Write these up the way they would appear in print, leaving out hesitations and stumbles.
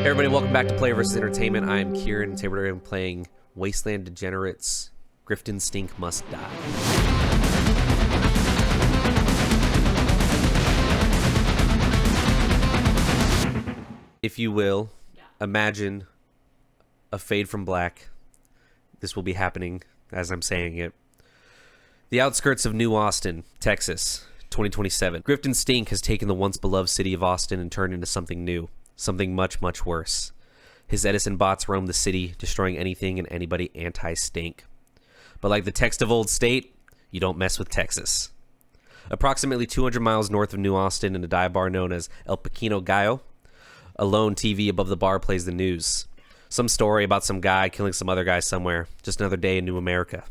Everybody, welcome back to Player vs. Entertainment. I am Kieran, and today we're going to be playing Wasteland Degenerates. Griftan Stink Must Die. If you will, imagine a fade from black. This will be happening as I'm saying it. The outskirts of New Austin, Texas, 2027. Griftan Stink has taken the once beloved city of Austin and turned into something new. Something much, much worse. His Edison bots roam the city, destroying anything and anybody anti-stink. But like the text of Old State, you don't mess with Texas. Approximately 200 miles north of New Austin in a dive bar known as El Pequeño Gallo, a lone TV above the bar plays the news. Some story about some guy killing some other guy somewhere. Just another day in New America.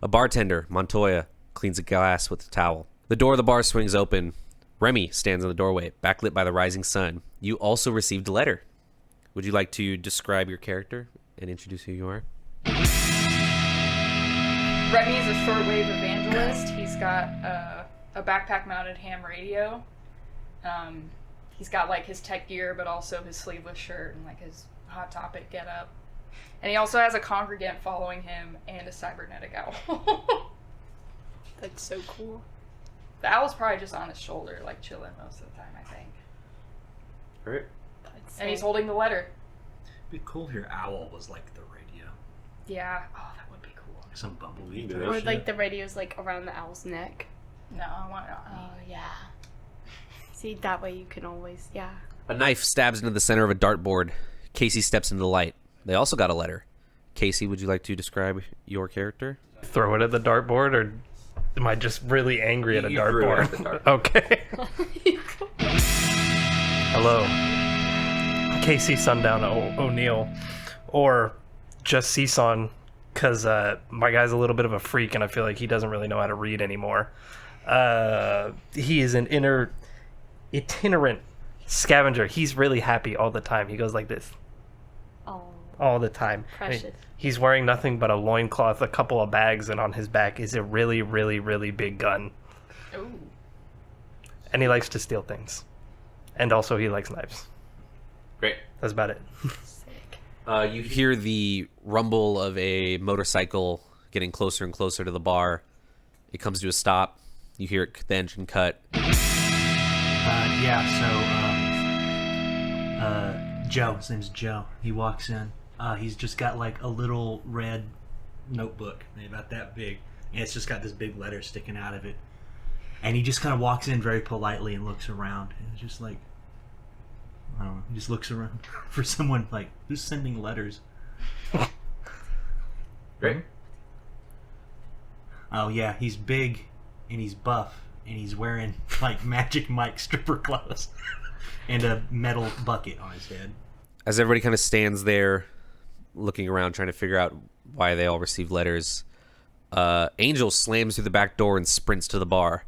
A bartender, Montoya, cleans a glass with a towel. The door of the bar swings open. Remy stands in the doorway, backlit by the rising sun. You also received a letter. Would you like to describe your character and introduce who you are? Remy is a shortwave evangelist. He's got a backpack-mounted ham radio. He's got like his tech gear, but also his sleeveless shirt and like his Hot Topic getup. And he also has a congregant following him and a cybernetic owl. That's so cool. The owl's probably just on his shoulder, like chilling most of the time, I think. All right. And he's holding the letter. It'd be cool if your owl was like the radio. Yeah. Oh, that would be cool. Like some bumblebee. Yeah. type Or shit. like the radio's like around the owl's neck. No, I want it on me. Oh yeah. See, that way you can always, yeah. A knife stabs into the center of a dartboard. Casey steps into the light. They also got a letter. Casey, would you like to describe your character? Throw it at the dartboard, or am I just really angry at a You threw it at the dartboard? dartboard. Okay. Hello. Casey Sundown O'Neill. Or just Season, because my guy's a little bit of a freak, and I feel like he doesn't really know how to read anymore. He is an itinerant scavenger. He's really happy all the time. He goes like this Oh, all the time. precious. He's wearing nothing but a loincloth, a couple of bags, and on his back is a really, really, really big gun. Ooh. And he likes to steal things. And also he likes knives. Great. That's about it. Sick. You hear the rumble of a motorcycle getting closer and closer to the bar. It comes to a stop. You hear the engine cut. Joe, his name's Joe. He walks in. He's just got like a little red notebook, maybe about that big, and it's just got this big letter sticking out of it. And he just kind of walks in very politely and looks around, and it's just like, I don't know, he just looks around for someone like who's sending letters. Great. Oh yeah, he's big and he's buff and he's wearing like Magic Mike stripper clothes and a metal bucket on his head. As everybody kind of stands there looking around trying to figure out why they all received letters, Angel slams through the back door and sprints to the bar.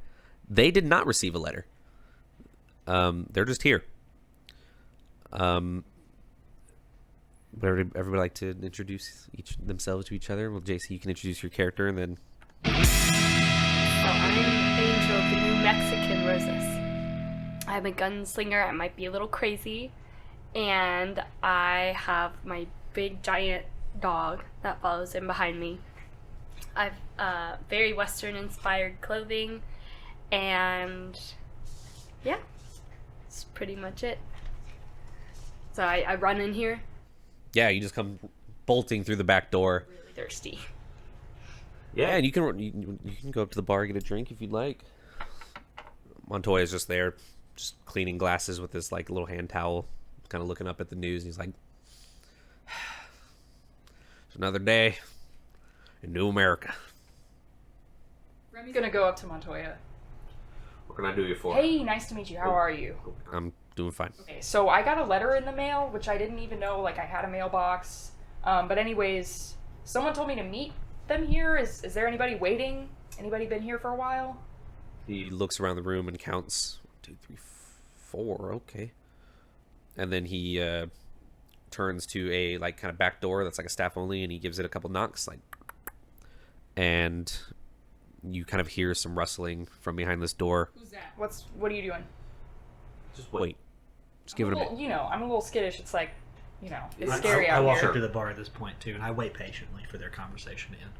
They did not receive a letter. They're just here. Would everybody like to introduce themselves to each other? Well, JC, you can introduce your character, and then... So I'm Angel, the New Mexican Roses. I'm a gunslinger. I might be a little crazy. And I have my big giant dog that follows in behind me. I've very Western inspired clothing. And yeah, that's pretty much it. So I run in here. Yeah, you just come bolting through the back door. Really thirsty. Yeah, and you can go up to the bar and get a drink if you'd like. Montoya's just there, just cleaning glasses with this like little hand towel, kind of looking up at the news. He's like, "It's another day in New America." Remy's gonna go up to Montoya. What can I do you for? Hey, nice to meet you. How are you? I'm doing fine. Okay, so I got a letter in the mail, which I didn't even know, like, I had a mailbox. But anyways, someone told me to meet them here. Is there anybody waiting? Anybody been here for a while? He looks around the room and counts 1, 2, 3, 4. Okay, and then he turns to a like kind of back door that's like a staff only, and he gives it a couple knocks, like, and you kind of hear some rustling from behind this door. Who's that? What are you doing? Just wait. Just give it a little, bit. you know, I'm a little skittish. It's like, you know, it's I scary out walk here. up to the bar at this point too, and I wait patiently for their conversation to end.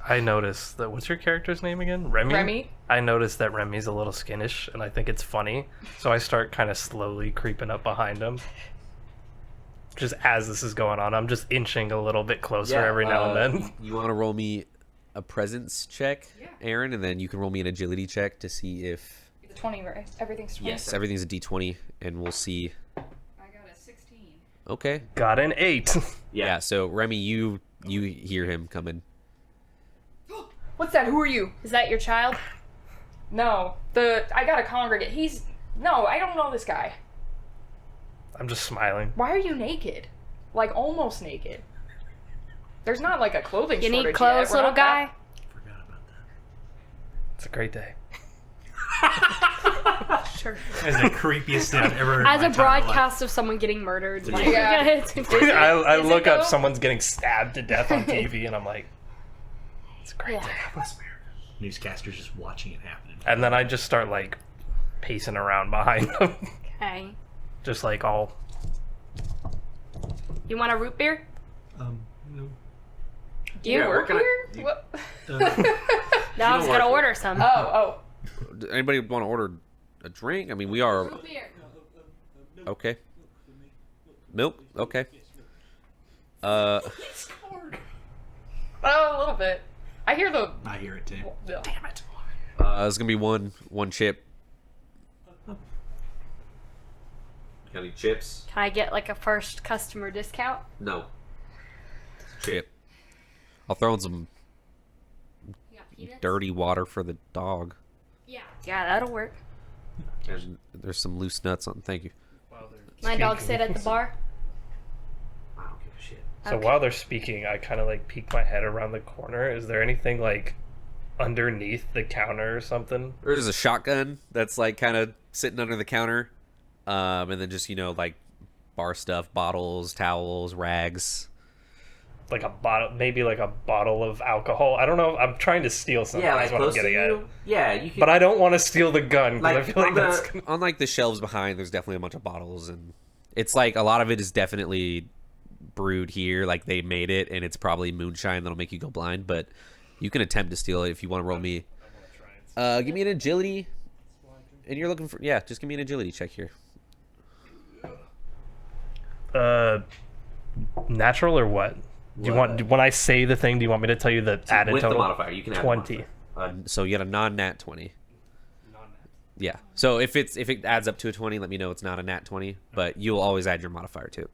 I noticed that. What's your character's name again? Remy? Remy? I noticed that Remy's a little skinnish, and I think it's funny. So I start kind of slowly creeping up behind him. Just as this is going on, I'm just inching a little bit closer every now and then. You want to roll me a presence check, Yeah. Aaron, and then you can roll me an agility check to see if... It's 20, right? Everything's 20. Yes, everything's a d20, and we'll see. I got a 16. Okay. Got an 8. Yeah, so Remy, you hear him coming. What's that? Who are you? Is that your child? No. I got a congregate. No, I don't know this guy. I'm just smiling. Why are you naked? Like, almost naked. There's not, like, a clothing You shortage need clothes, yet. We're little not guy? Forgot about that. It's a great day. Sure. That's the creepiest thing I've ever heard. As in a my entire life. broadcast of someone getting murdered. Like, Yeah. it's I Is it look up though? someone's getting stabbed to death on TV, and I'm like, it's a great Yeah. day. Bless America. Newscasters just watching it happen. And then I just start like pacing around behind them, Okay. just like all. You want a root beer? No. Do you Yeah, work what here? can What? No, I was work gonna here. order some. Oh. Anybody want to order a drink? I mean, we are... Root beer. Okay. Milk? Okay. Uh, Oh, a little bit. I hear the... I hear it too. Damn it. it's gonna be one chip. Got any chips? Can I get like a first customer discount? No. Chip. I'll throw in some dirty water for the dog. Yeah. Yeah, that'll work. And there's some loose nuts on. Thank you. My dog sit at the bar. I don't give a shit. So Okay. while they're speaking, I kind of like peek my head around the corner. Is there anything like underneath the counter or something? There's a shotgun that's like kind of sitting under the counter, and then just like bar stuff, bottles, towels, rags. Like a bottle, maybe like a bottle of alcohol. I don't know. I'm trying to steal something. Is what I'm getting at. Yeah, you can. But I don't want to steal the gun because I feel like that's. On like the shelves behind, there's definitely a bunch of bottles, and it's like a lot of it is definitely brewed here. Like they made it, and it's probably moonshine that'll make you go blind. But you can attempt to steal it if you want to roll me. Give me an agility, and you're looking for just give me an agility check here. Natural or what? Do you want when I say the thing? Do you want me to tell you the added With the total? modifier, you can add 20. So you got a non-nat 20. Yeah. So if it adds up to a 20, let me know it's not a nat 20. But you'll always add your modifier too.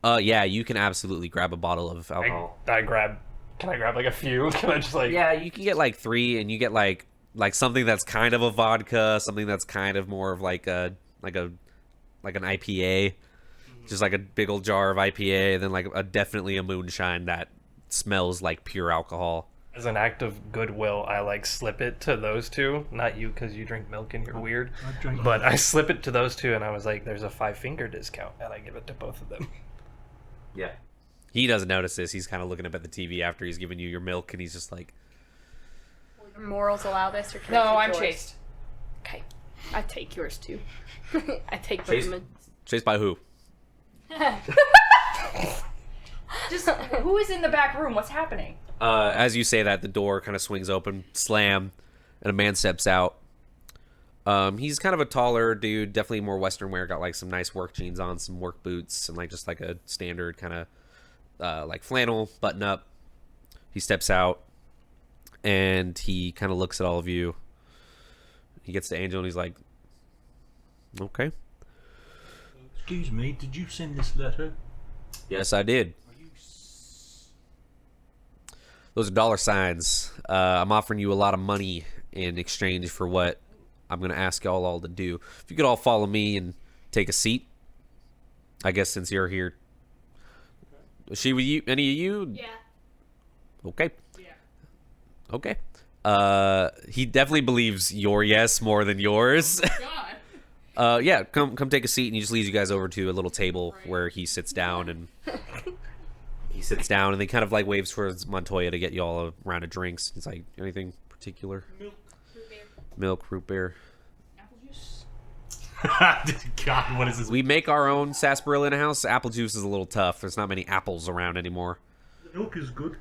Yeah, you can absolutely grab a bottle of alcohol. I grab. Can I grab like a few? Can I just like? Yeah, you can get like 3, and you get like something that's kind of a vodka, something that's kind of more of like an IPA, just like a big old jar of IPA, and then like definitely a moonshine that smells like pure alcohol. As an act of goodwill, I like slip it to those two. Not you, because you drink milk and you're weird. I drank But I slip it to those two, and I was like, "There's a 5-finger discount," and I give it to both of them. Yeah. He doesn't notice this. He's kind of looking up at the TV after he's giving you your milk, and he's just like, Your morals allow this, or can No, I I'm take yours? chased. Okay, I take yours too. I take Chased? both of chased by who? Just, who is in the back room? What's happening? As you say that, the door kind of swings open, slam, and a man steps out. He's kind of a taller dude, definitely more Western wear. Got like some nice work jeans on, some work boots, and like just like a standard kind of like flannel button up. He steps out, and he kind of looks at all of you. He gets to Angel, and he's like, "Okay, Excuse me, did you send this letter? yes, I did. Those are dollar signs. I'm offering you a lot of money in exchange for what I'm going to ask y'all all to do. If you could all follow me and take a seat. I guess since you're here. Is she with you? Any of you? Yeah. Okay. Okay. He definitely believes your yes more than yours. God. Yeah, come take a seat, and he just leads you guys over to a little table where he sits down, and then kind of like waves towards Montoya to get you all a round of drinks. He's like, anything particular? Milk, root beer. Apple juice. God, what is this? We make our own sarsaparilla in a house. Apple juice is a little tough. There's not many apples around anymore. The milk is good.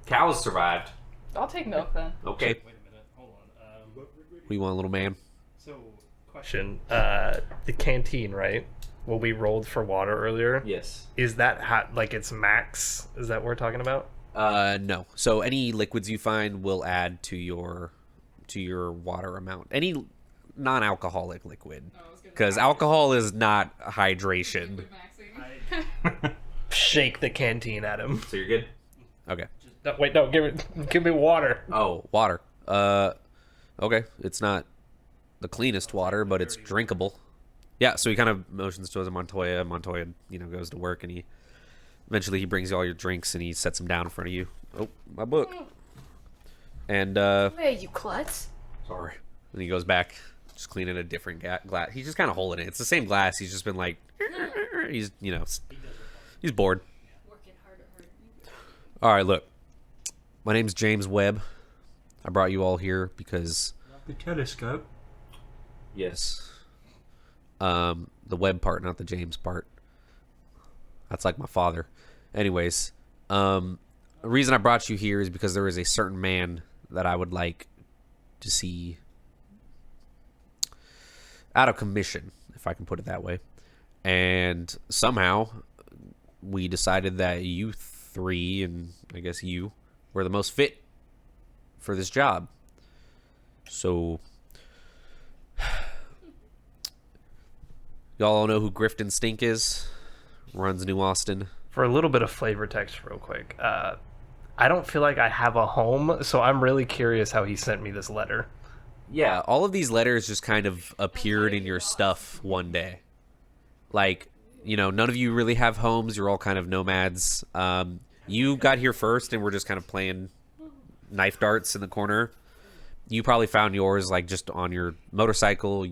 Cows survived. I'll take milk then. Okay. Wait a minute. Hold on. What do you want, little man? So, question. The canteen, right? What we rolled for water earlier. Yes. Is that like its max? Is that what we're talking about? No. So any liquids you find will add to your water amount. Any non-alcoholic liquid, because alcohol is not hydration. Shake the canteen at him. So you're good. Okay. No, wait, no, give me water. Oh, water. Okay. It's not the cleanest water, but it's drinkable. Yeah. So he kind of motions towards Montoya. Montoya, goes to work, and eventually he brings you all your drinks and he sets them down in front of you. Oh, my book. And Hey, you klutz. sorry. And he goes back, just cleaning a different glass. He's just kind of holding it. It's the same glass. He's just been like, he's bored. Working harder. All right, look. My name's James Webb. I brought you all here because The telescope. yes, the Webb part, not the James part. That's like my father. Anyways, the reason I brought you here is because there is a certain man that I would like to see out of commission, if I can put it that way. And somehow we decided that you three, and I guess you, were the most fit for this job. So y'all all know who Griftan Stink is? Runs New Austin. For a little bit of flavor text, real quick. I don't feel like I have a home, so I'm really curious how he sent me this letter. Yeah, all of these letters just kind of appeared in your stuff one day. Like, none of you really have homes. You're all kind of nomads. You got here first, and we're just kind of playing knife darts in the corner. You probably found yours, like, just on your motorcycle.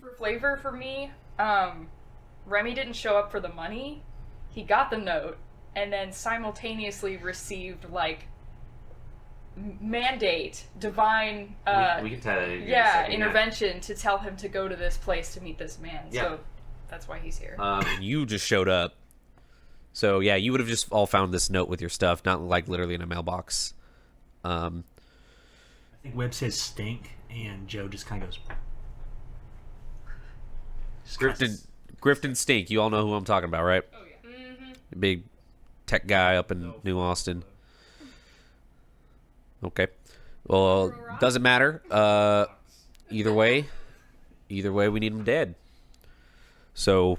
For flavor for me, Remy didn't show up for the money. He got the note and then simultaneously received like mandate, divine we can tie that in. intervention to tell him to go to this place to meet this man. Yeah. So that's why he's here. You just showed up. So, yeah, you would have just all found this note with your stuff, not like literally in a mailbox. I think Webb says stink, and Joe just kind of goes. Griftan Stink, you all know who I'm talking about, right? Oh yeah. Big tech guy up in New Austin. Okay. Well, doesn't matter. Either way, we need him dead. So,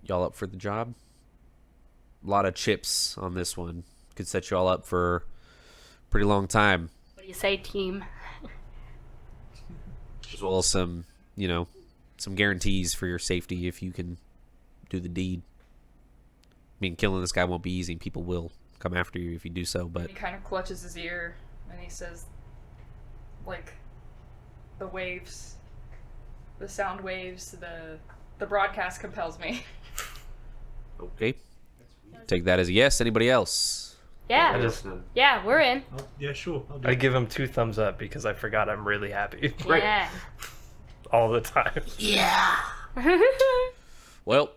y'all up for the job? A lot of chips on this one. Could set you all up for a pretty long time. What do you say, team? As well as some guarantees for your safety if you can do the deed. I mean, killing this guy won't be easy. People will come after you if you do so, but He kind of clutches his ear and he says, like, the waves, the sound waves, the broadcast compels me. okay. Take that as a yes. Anybody else? Yeah. Yeah, we're in. Oh, yeah, sure. I'll do I it. give him 2 thumbs up because I forgot I'm really happy. Right. Yeah. All the time. Well,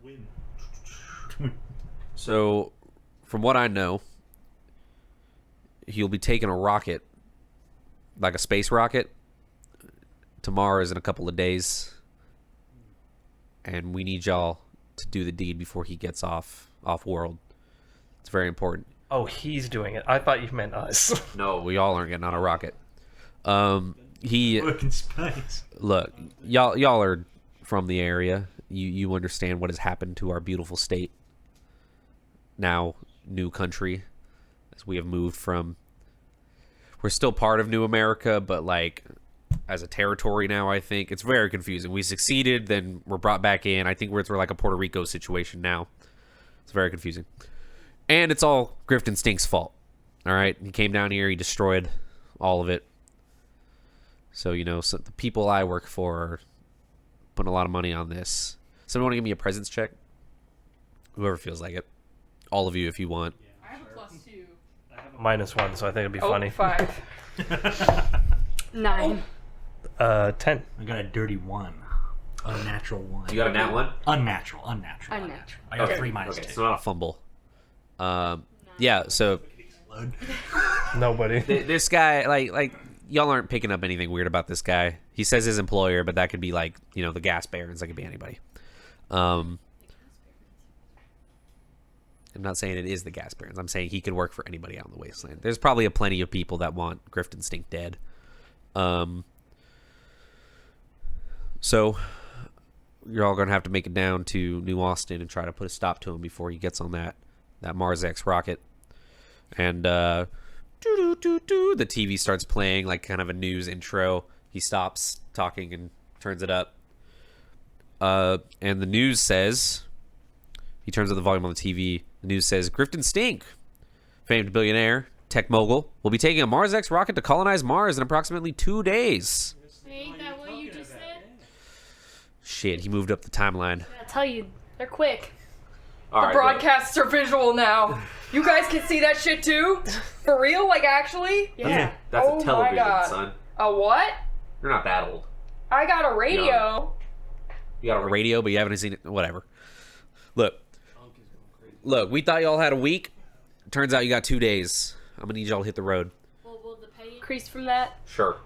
Win. so from what I know, he'll be taking a rocket, like a space rocket, to Mars in a couple of days. And we need y'all to do the deed before he gets off world. It's very important. Oh, he's doing it. I thought you meant us. No, we all aren't getting on a rocket. He Work in space. look, y'all are from the area. You understand what has happened to our beautiful state. Now, new country, as we have moved from. We're still part of New America, but like as a territory now. I think it's very confusing. We succeeded, then we're brought back in. I think we're like a Puerto Rico situation now. It's very confusing, and it's all Griftan Stink's fault. All right, he came down here, he destroyed all of it. So so the people I work for are putting a lot of money on this. Someone want to give me a presence check? Whoever feels like it. All of you, if you want. I have a +2. I have -1, so I think it'd be Oh, funny. 5. 9. 10. I got a dirty 1. Unnatural 1. You got a nat 1? Unnatural. Unnatural. I got Okay. 3 minus Okay, 2. so not a fumble. Yeah, so Nobody. this guy, like y'all aren't picking up anything weird about this guy. He says his employer, but that could be like, the gas barons. That could be anybody. I'm not saying it is the gas barons. I'm saying he could work for anybody out in the Wasteland. There's probably plenty of people that want Griftan Stink dead. So you're all going to have to make it down to New Austin and try to put a stop to him before he gets on that Mars X rocket. And the TV starts playing like kind of a news intro. He stops talking and turns it up. And the news says, he turns up the volume on the TV. The news says, Griftan Stink, famed billionaire, tech mogul, will be taking a Mars X rocket to colonize Mars in approximately 2 days. Ain't that what you just said? Shit, he moved up the timeline. I tell you, they're quick. The broadcasts are visual now. You guys can see that shit too? For real? Like, actually? Yeah. That's Oh a my television, God. son. A what? You're not that old. I got a radio. You got a radio, but you haven't seen it. Whatever. Look, we thought y'all had a week. Turns out you got 2 days. I'm gonna need y'all to hit the road. Well, will the pay increase from that? Sure.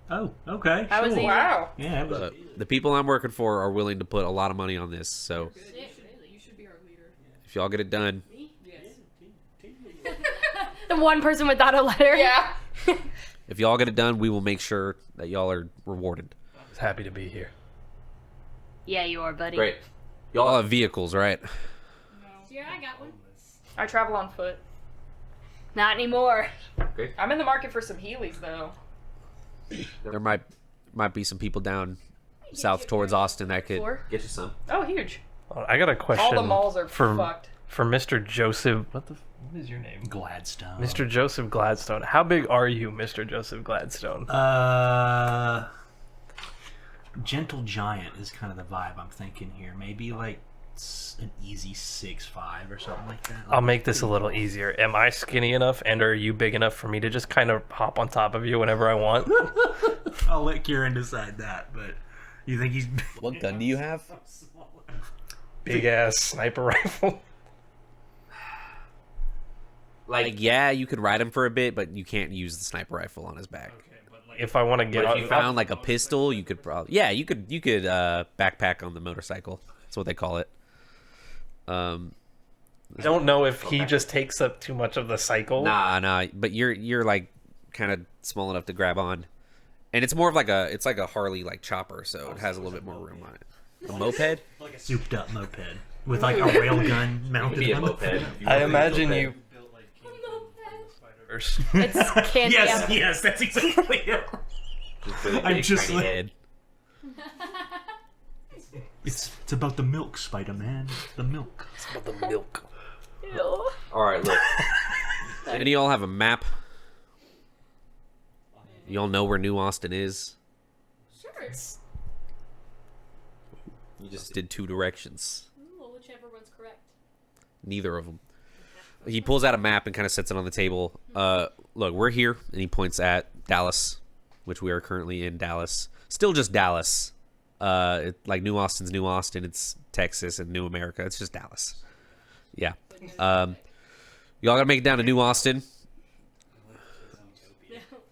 Oh, okay. That was sure. easy. Wow. Yeah, it was. The people I'm working for are willing to put a lot of money on this, so You should be our leader. if y'all get it done, The one person without a letter. Yeah. if y'all get it done, we will make sure that y'all are rewarded. I was happy to be here. Yeah, you are, buddy. Great. Y'all have vehicles, right? Yeah, I got one. I travel on foot. Not anymore. I'm in the market for some Heelys, though. There might be some people down south towards Austin that could Four. get you some. Oh, huge. I got a question. All the malls are for fucked. for Mr. Joseph. What is your name? Gladstone. Mr. Joseph Gladstone. How big are you, Mr. Joseph Gladstone? Gentle giant is kind of the vibe I'm thinking here. Maybe like an easy 6'5" or something like that. I'll make this a little easier. Am I skinny enough, and are you big enough for me to just kind of hop on top of you whenever I want? I'll let Kieran decide that, but you think he's What gun do you have? Big ass sniper rifle. Like, yeah, you could ride him for a bit, but you can't use the sniper rifle on his back. If I want to get But out, if you found like a pistol, you could probably you could backpack on the motorcycle. That's what they call it. I don't know if he just takes up too much of the cycle. Nah, but you're like kind of small enough to grab on, and it's more of like a Harley like chopper, so it has a little bit more room on it. A moped? like a souped up moped with like a rail gun mounted Maybe a on moped. it. I imagine you. It's candy. Yes, yes, that's exactly it. I'm just like- head. It's about the milk, Spider-Man. The milk. The milk. Ew. All right, look. Any of y'all have a map? Y'all know where New Austin is? Sure, it's You just did 2 directions. whichever one's correct. Neither of them. He pulls out a map and kind of sets it on the table. Look, we're here, and he points at Dallas, which we are currently in Dallas. Still just Dallas. Like New Austin's New Austin. It's Texas and New America. It's just Dallas. Yeah. Y'all gotta make it down to New Austin.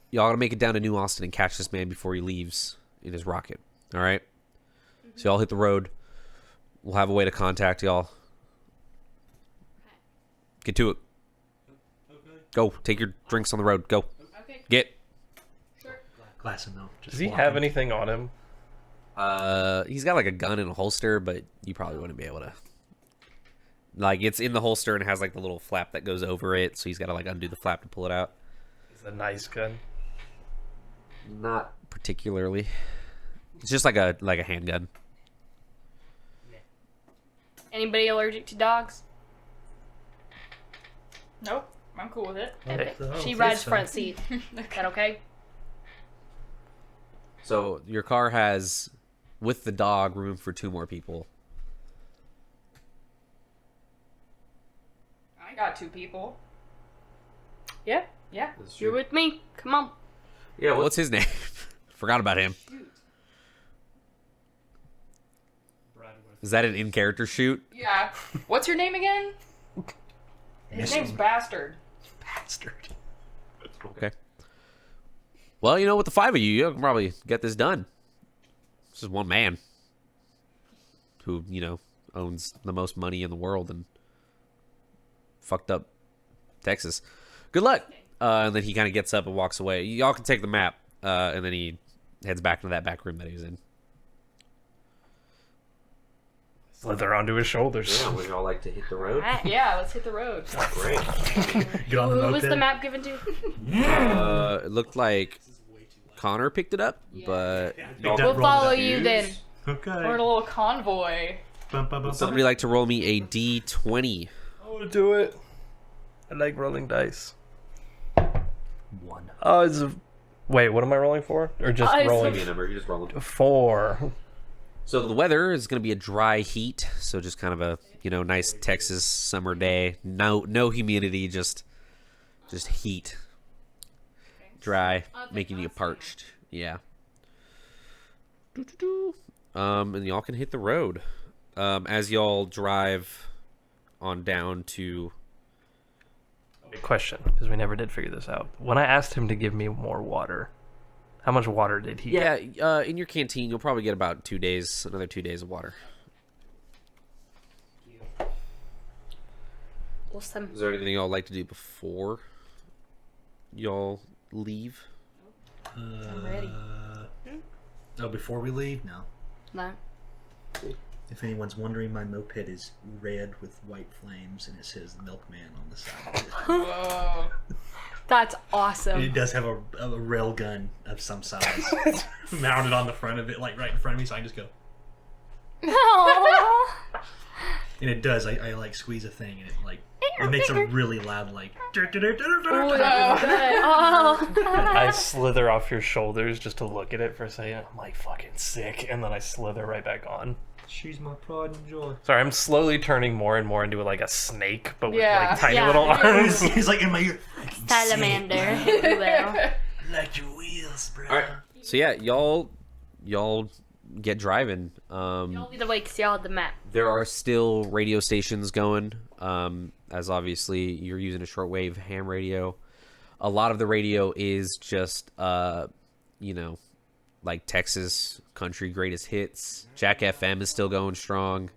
Y'all gotta make it down to New Austin and catch this man before he leaves in his rocket. All right. So y'all hit the road. We'll have a way to contact y'all. Get to it. Go. Take your drinks on the road. Go. Okay, Get. sure. Glass of milk. Just Does he walk have in. anything on him? He's got like a gun in a holster, but you probably wouldn't be able to. Like, it's in the holster and it has like the little flap that goes over it, so he's got to like undo the flap to pull it out. It's a nice gun. Not particularly. It's just like a handgun. Anybody allergic to dogs? Nope. I'm cool with it. Okay. I don't She think rides so. front seat. Is that okay? So your car has, with the dog, room for 2 more people. I got 2 people. Yeah, yeah. You're with me. Come on. Yeah, what's his name? Forgot about him. Is that an in-character shoot? Yeah. What's your name again? His name's Bastard. Bastard. Okay. Well, with the 5 of you, you can probably get this done. This is one man who, owns the most money in the world and fucked up Texas. Good luck. And then he kind of gets up and walks away. Y'all can take the map. And then he heads back into that back room that he was in. Slither onto his shoulders. would y'all like to hit the road? Alright. Yeah, let's hit the road. Great. Get on the Who was moped. the map given to? It looked like Connor picked it up, but Big Duck We'll rolled follow it up. you then. Okay. We're in a little convoy. Bum, bum, bum, somebody like to roll me a D20. I want to do it. I like rolling dice. 1. Oh, wait, what am I rolling for? Or just Dice. rolling? a number. You just roll 4. So the weather is going to be a dry heat. So just kind of a nice Texas summer day. No humidity, just heat. Dry, making you parched. Yeah. And y'all can hit the road. As y'all drive on down to. Question, because we never did figure this out. When I asked him to give me more water, how much water did he get? Yeah, in your canteen, you'll probably get about another 2 days of water. Awesome. Is there anything y'all like to do before y'all leave? I'm ready. Oh, before we leave? No. No. If anyone's wondering, my moped is red with white flames, and it says Milkman on the side of it. Whoa. That's And awesome. it does have a rail gun of some size mounted on the front of it, like right in front of me, so I can just go. Aw. And it does. I like squeeze a thing, and it makes a really loud like. Ooh, that's good. Oh. I slither off your shoulders just to look at it for a second. I'm like fucking sick, and then I slither right back on. She's my pride and joy. Sorry, I'm slowly turning more and more into like a snake, but with Yeah. like tiny Yeah. little arms. He's like in my ear. Salamander. if you will. Like your wheels, bro. All right. So yeah, y'all get driving. Either way, because y'all had the map. There are still radio stations going. As obviously you're using a shortwave ham radio. A lot of the radio is just like Texas country greatest hits. Jack FM is still going strong.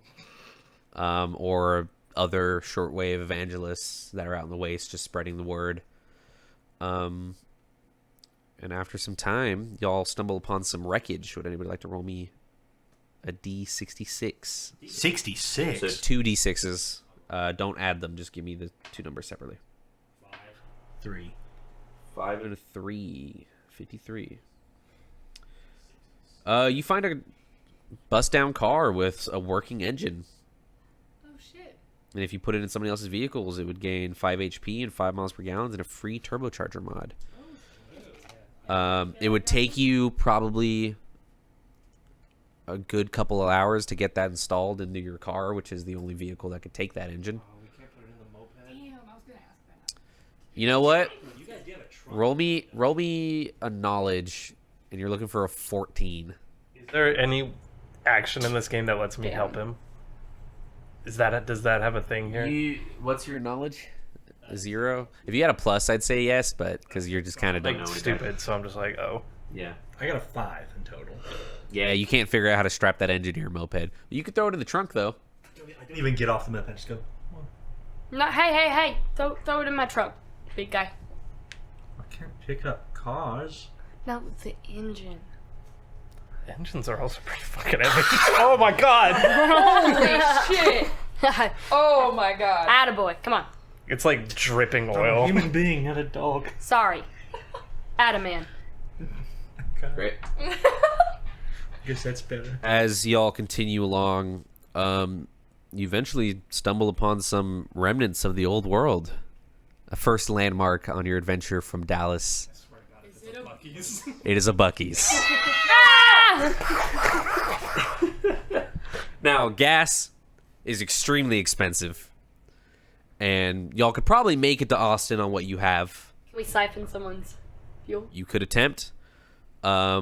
Or other shortwave evangelists that are out in the waste just spreading the word. And after some time, y'all stumble upon some wreckage. Would anybody like to roll me a D66? 66. So 2 D6s. Don't add them. Just give me the 2 numbers separately. 3. 5 and a 3. 53. You find a bust-down car with a working engine. Oh shit. And if you put it in somebody else's vehicles, it would gain 5 HP and 5 miles per gallon and a free turbocharger mod. It would take you probably a good couple of hours to get that installed into your car, which is the only vehicle that could take that engine. Damn, I was gonna ask that. You know what? Roll me a knowledge, and you're looking for a 14. Is there any action in this game that lets me help him? Does that have a thing here? What's your knowledge? A 0? If you had a plus, I'd say yes, but because you're just kind of don't Like know stupid, so I'm just like, oh. Yeah. I got a 5 in total. Yeah, you can't figure out how to strap that engine to your moped. You could throw it in the trunk, though. I didn't even get off the moped. I just go. No, hey. Throw it in my truck, big guy. I can't pick up cars. No, the engine. Engines are also pretty fucking heavy. Oh my god! Holy shit. Oh my god. Attaboy, come on. It's like dripping I'm a oil. human being, not a dog. Sorry. Attaman. Great. I guess that's better. As y'all continue along, you eventually stumble upon some remnants of the old world. A first landmark on your adventure from Dallas. It is a Buc-ee's. Now, gas is extremely expensive. And y'all could probably make it to Austin on what you have. Can we siphon someone's fuel? You could attempt. Yeah.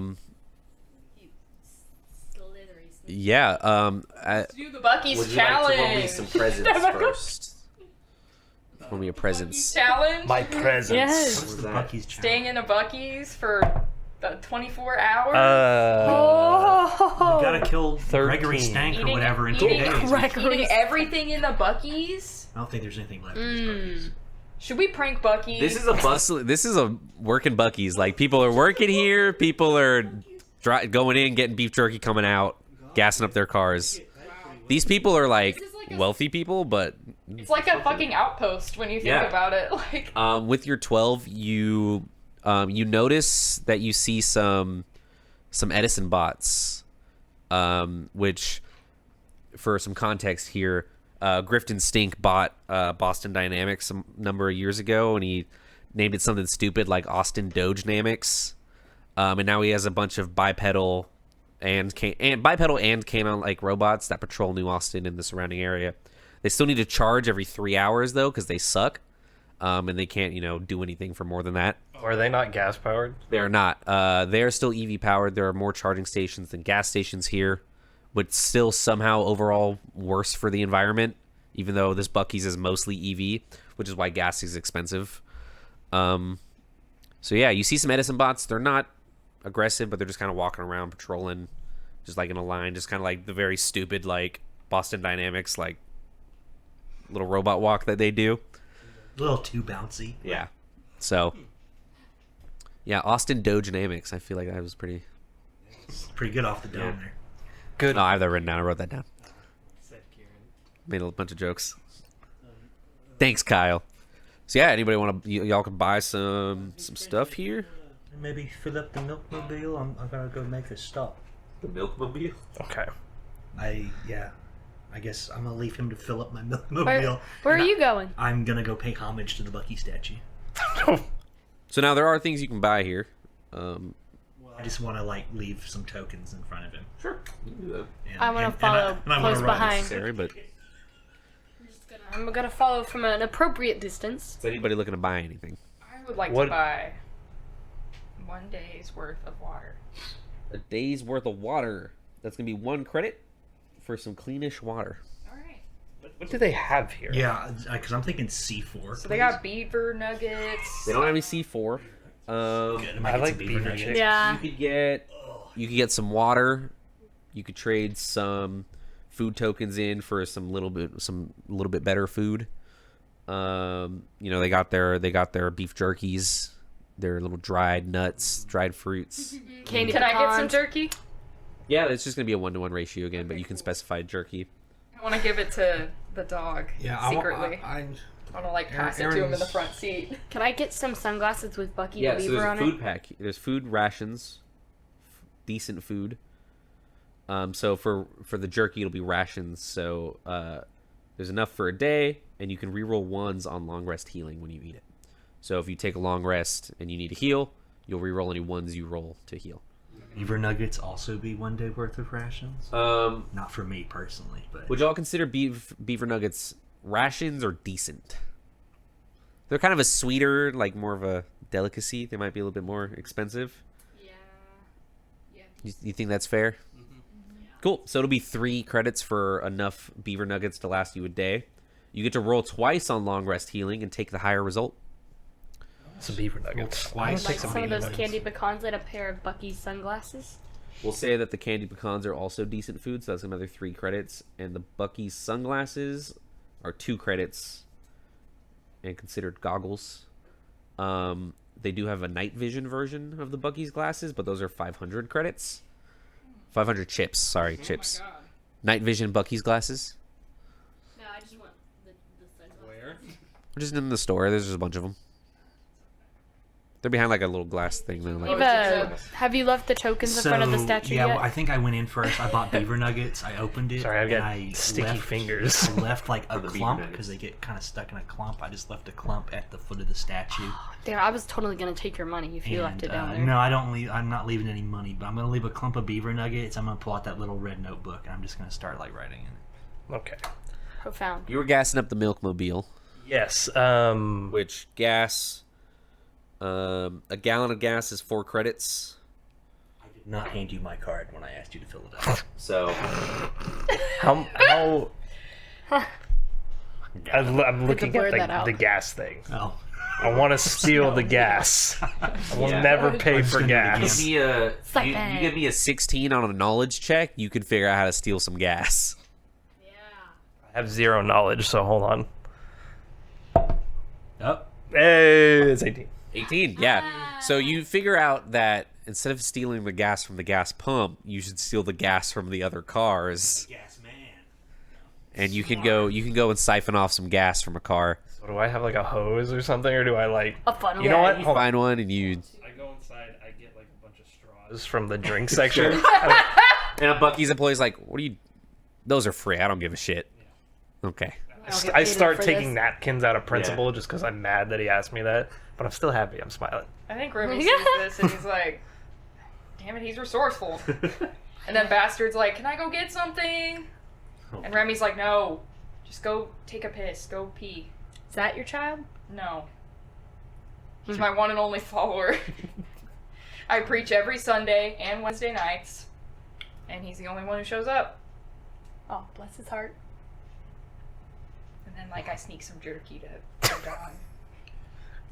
Let's do the Bucky's Would you challenge. like to roll me some presents first? Roll me a presents. Challenge. My presence. Yes. What's the Bucky's challenge? Staying in a Bucky's for 24 hours. Oh. You gotta kill 13. Gregory Stank or Eating- whatever in 2 eating- days. Eating everything in the Bucky's. I don't think there's anything left in these Bucky's. Should we prank Bucky's? This is a bustle. This is a working Bucky's. Like, people are working here. People are going in, getting beef jerky, coming out, gassing up their cars. These people are like wealthy people, but It's like a fucking outpost when you think Yeah. about it. Like, with your 12, you notice that you see some Edison bots, which, for some context here, Griftan Stink bought Boston Dynamics a number of years ago, and he named it something stupid like Austin Dogenamics, and now he has a bunch of bipedal and canine like robots that patrol New Austin and the surrounding area. They still need to charge every 3 hours though, because they suck, and they can't do anything for more than that. Are they not gas powered? They are not. They are still EV powered. There are more charging stations than gas stations here, but still somehow overall worse for the environment, even though this Buc-ee's is mostly EV, which is why gas is expensive. So yeah, you see some Edison bots. They're not aggressive, but they're just kind of walking around patrolling, just like in a line, just kind of like the very stupid like Boston Dynamics like little robot walk that they do. A little too bouncy. Yeah. So yeah, Austin Dogenamics. I feel like that was pretty. Pretty good off the dome there. Good. No, I have that written down. I wrote that down. Made a bunch of jokes. Thanks, Kyle. So yeah, anybody want to? Y'all can buy some stuff here. Maybe fill up the milkmobile. I'm gonna go make a stop. The Milkmobile. Okay. I guess I'm gonna leave him to fill up my milkmobile. Where are you going? I'm gonna go pay homage to the Bucky statue. So now there are things you can buy here. I just want to like leave some tokens in front of him. Sure. You can do that. I want to follow close behind. Necessary, but I'm gonna follow from an appropriate distance. is anybody looking to buy anything? I would like What- to buy 1 day's worth of water. A day's worth of water. That's gonna be 1 credit for some cleanish water. All right. What do they have here? Yeah, because I'm thinking C4. So they got beaver nuggets. They don't have any C4. I like beaver chicken. Yeah. You could get some water. You could trade some food tokens in for some little bit better food. They got their beef jerkies, their little dried nuts, dried fruits. Candy Can I get some pecans. jerky? Yeah, it's just gonna be a 1-to-1 ratio again, but you can specify jerky. I want to give it to the dog secretly. I want to like pass it to him in the front seat. Can I get some sunglasses with Bucky Yeah, the so Beaver there's a on food it? pack. There's food rations, decent food. So for the jerky, it'll be rations. So there's enough for a day, and you can reroll 1s on long rest healing when you eat it. So if you take a long rest and you need to heal, you'll reroll any 1s you roll to heal. Beaver nuggets also be 1 day worth of rations. Not for me personally, but Would y'all consider beaver nuggets rations or decent? They're kind of a sweeter, like more of a delicacy. They might be a little bit more expensive. Yeah. You think that's fair? Cool. So it'll be 3 credits for enough beaver nuggets to last you a day. You get to roll twice on long rest healing and take the higher result. Some beaver nuggets. Why I'll take take Some some of beaver those nuggets. candy pecans and a pair of Bucky's sunglasses. We'll say that the candy pecans are also decent food, so that's another 3 credits. And the Bucky's sunglasses are 2 credits and considered goggles. They do have a night vision version of the Bucky's glasses, but those are 500 credits. 500 chips, sorry, chips. Oh my god. Night vision Bucky's glasses. No, I just want the sunglasses. Where? We're just in the store. There's just a bunch of them. They're behind like a little glass thing. Though, like, Eva, have you left the tokens in front of the statue yeah, yet? I think I went in first. I bought beaver nuggets. I opened it. Sorry, I've got and I sticky left, fingers. I left like a the beaver clump nuggets. because they get kind of stuck in a clump. I just left a clump at the foot of the statue. Damn, I was totally gonna take your money if you left it down there. No, I don't leave. I'm not leaving any money, but I'm gonna leave a clump of beaver nuggets. I'm gonna pull out that little red notebook and I'm just gonna start like writing in it. Okay. Profound. you were gassing up the Milkmobile, Yes. which gas A gallon of gas is 4 credits. I did not hand you my card when I asked you to fill it up. So How I'm looking blur at that out. the gas thing. Oh. I want to steal the gas. I will Yeah. never pay I'm just for gonna do it gas. give me a like you that. give me a 16 on a knowledge check, you can figure out how to steal some gas. I have 0 knowledge, so hold on. Oh. Hey, it's 18. 18, yeah. So you figure out that instead of stealing the gas from the gas pump, you should steal the gas from the other cars, Gas man. and you can go and siphon off some gas from a car. So do I have like a hose or something, or do I like? A funnel. You know what? You Hold on. find one and you I go inside. I get like a bunch of straws from the drink section. and a Bucky's employee's like, "What are you? Those are free. I don't give a shit." Okay. I start for taking this. napkins out of principle just because I'm mad that he asked me that, but I'm still happy. I'm smiling. I think Remy sees this and he's like, damn it, he's resourceful. And then Bastard's like, can I go get something? And Remy's like, no, just go take a piss, go pee. Is that your child? No. He's my one and only follower. I preach every Sunday and Wednesday nights, and he's the only one who shows up. Oh, bless his heart. And then, like, I sneak some jerky to John.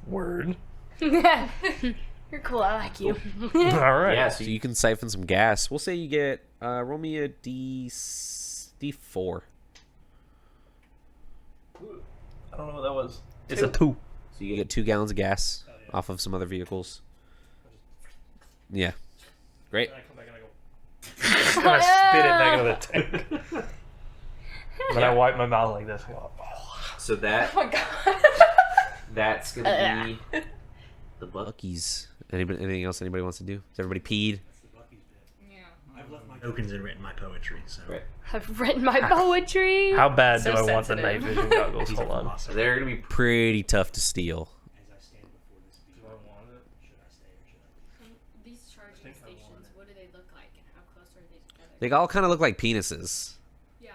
Word. You're cool. I like you. All right. Yeah, so you can siphon some gas. We'll say you get roll me a D4. I don't know what that was. It's a 2. So you get 2 gallons of gas off of some other vehicles. Yeah. Great. And I spit it back into the tank. And then I wipe my mouth like this. I go, oh. So that Oh my god. that's gonna be the Buckies. Anything else anybody wants to do? Is everybody peed? I've left my tokens and written my poetry, so. Right. I've written my poetry. How bad So do I want the sensitive. night vision goggles? These are Hold on. philosophy. They're gonna be pretty tough to steal. As I stand before this being, should I stay or should I? These charging stations, what do they look like and how close are they together? They all kind of look like penises. Yeah.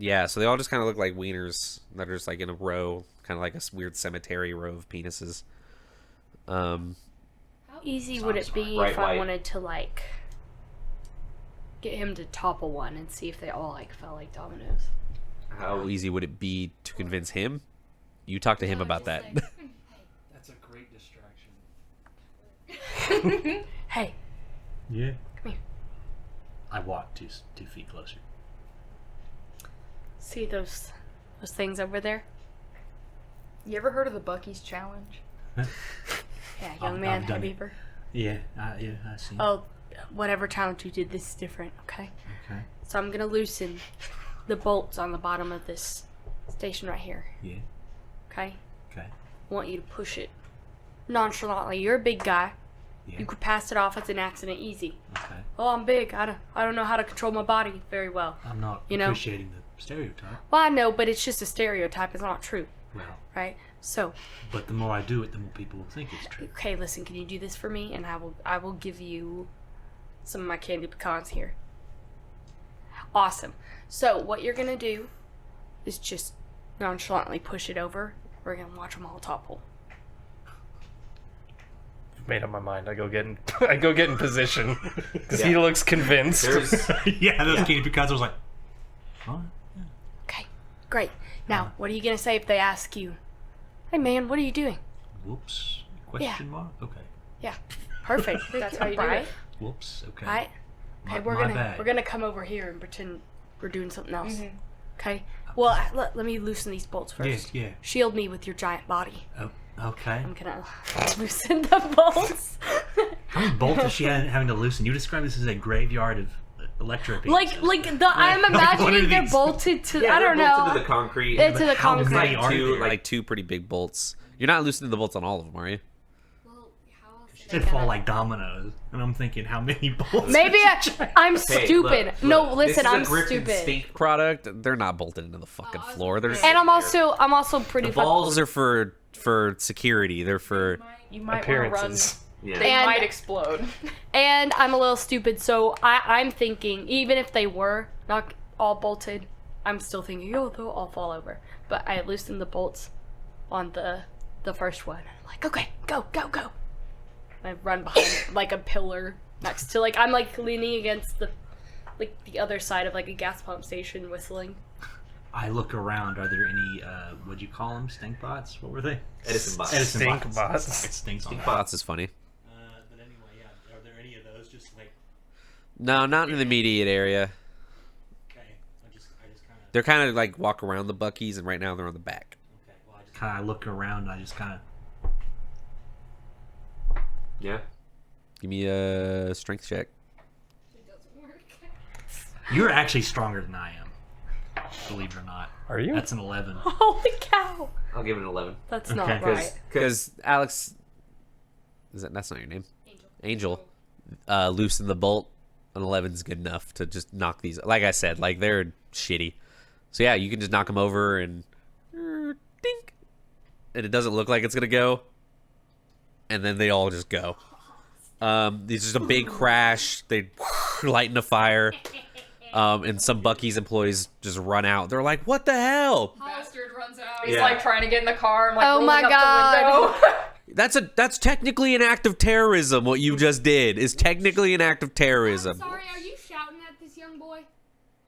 Yeah, so they all just kind of look like wieners that are just like in a row, kind of like a weird cemetery row of penises. How easy would it be Bright if I white. wanted to, like, get him to topple one and see if they all, like, fell like dominoes? How easy would it be to convince him? You talk to him about that. That's a great distraction. Hey, Yeah. come here. I walk 2 feet closer. See those things over there? You ever heard of the Bucky's Challenge? Yeah, young I've man, done have you it. ever? Yeah, I see. Oh, whatever challenge you did, this is different, okay? Okay. So I'm gonna loosen the bolts on the bottom of this station right here, Yeah. okay? Okay. I want you to push it nonchalantly. You're a big guy. Yeah. You could pass it off as an accident easy. Okay. Oh, I'm big. I don't know how to control my body very well. I'm not You know? appreciating the stereotype. Well, I know, but it's just a stereotype. It's not true, Well, right? So, but the more I do it, the more people will think it's true. okay, listen. Can you do this for me? And I will give you some of my candy pecans here. Awesome. So what you're gonna do is just nonchalantly push it over. We're gonna watch them all topple. Made up my mind. I go get in position because he looks convinced. There's Yeah, those candy pecans was like, huh? Okay, great. Now, what are you gonna say if they ask you, "Hey, man, what are you doing?" Whoops. Question mark? Okay. Yeah, perfect. That's how you do right? it. Whoops. Okay. Right? Okay, My bad. we're gonna come over here and pretend we're doing something else. Mm-hmm. Okay. Well, let me loosen these bolts first. Yeah. Shield me with your giant body. Oh, okay. I'm gonna loosen the bolts. How many bolts is she having to loosen? You describe this as a graveyard of electro like I'm what are imagining they're these? bolted to. yeah, I don't they're bolted know. to the concrete. It's to the How many concrete. are there? Like two pretty big bolts. You're not loosening the bolts on all of them, are you? Well, how else They fall like dominoes, and I'm thinking, how many bolts? Maybe I'm Hey, stupid. look, No, listen, this I'm is a Griftan stupid. steak product. They're not bolted into the fucking floor. They're just, And I'm also pretty the balls are for security. They're for You might want to run. Appearances. yeah. They And- might explode. And I'm a little stupid, so I'm thinking, even if they were not all bolted, I'm still thinking, oh, they'll all fall over. But I loosened the bolts on the first one. I'm like, okay, go, go, go. I run behind like a pillar next to I'm like leaning against the other side of like a gas pump station whistling. I look around. Are there any, what'd you call them? Stink bots? What were they? Edison bots. Edison Stink bots. bots. Stink Stink bots. bots is funny. But anyway, yeah. Are there any of those just like, No, not in the immediate area. okay, I just kind of, They're kind of like walk around the Buckies, and right now they're on the back. okay, well, I just kind of look around and I just kind of, Yeah. Give me a strength check. It doesn't work. you're actually stronger than I am. Believe it or not. Are you? That's an 11. Holy cow! I'll give it an 11. That's Okay. not right. Because Alex, that's not your name. Angel. Loosened the bolt. An 11 is good enough to just knock these. Like I said, like they're shitty. So yeah, you can just knock them over and dink, and it doesn't look like it's gonna go. And then they all just go. There's just a big crash. They light in a fire. And some Bucky's employees just run out. They're like, "What the hell?" Bastard runs out. He's Yeah. like trying to get in the car. I'm like, Oh rolling my up God. the window. That's technically an act of terrorism. What you just did is technically an act of I'm terrorism. sorry, are you shouting at this young boy?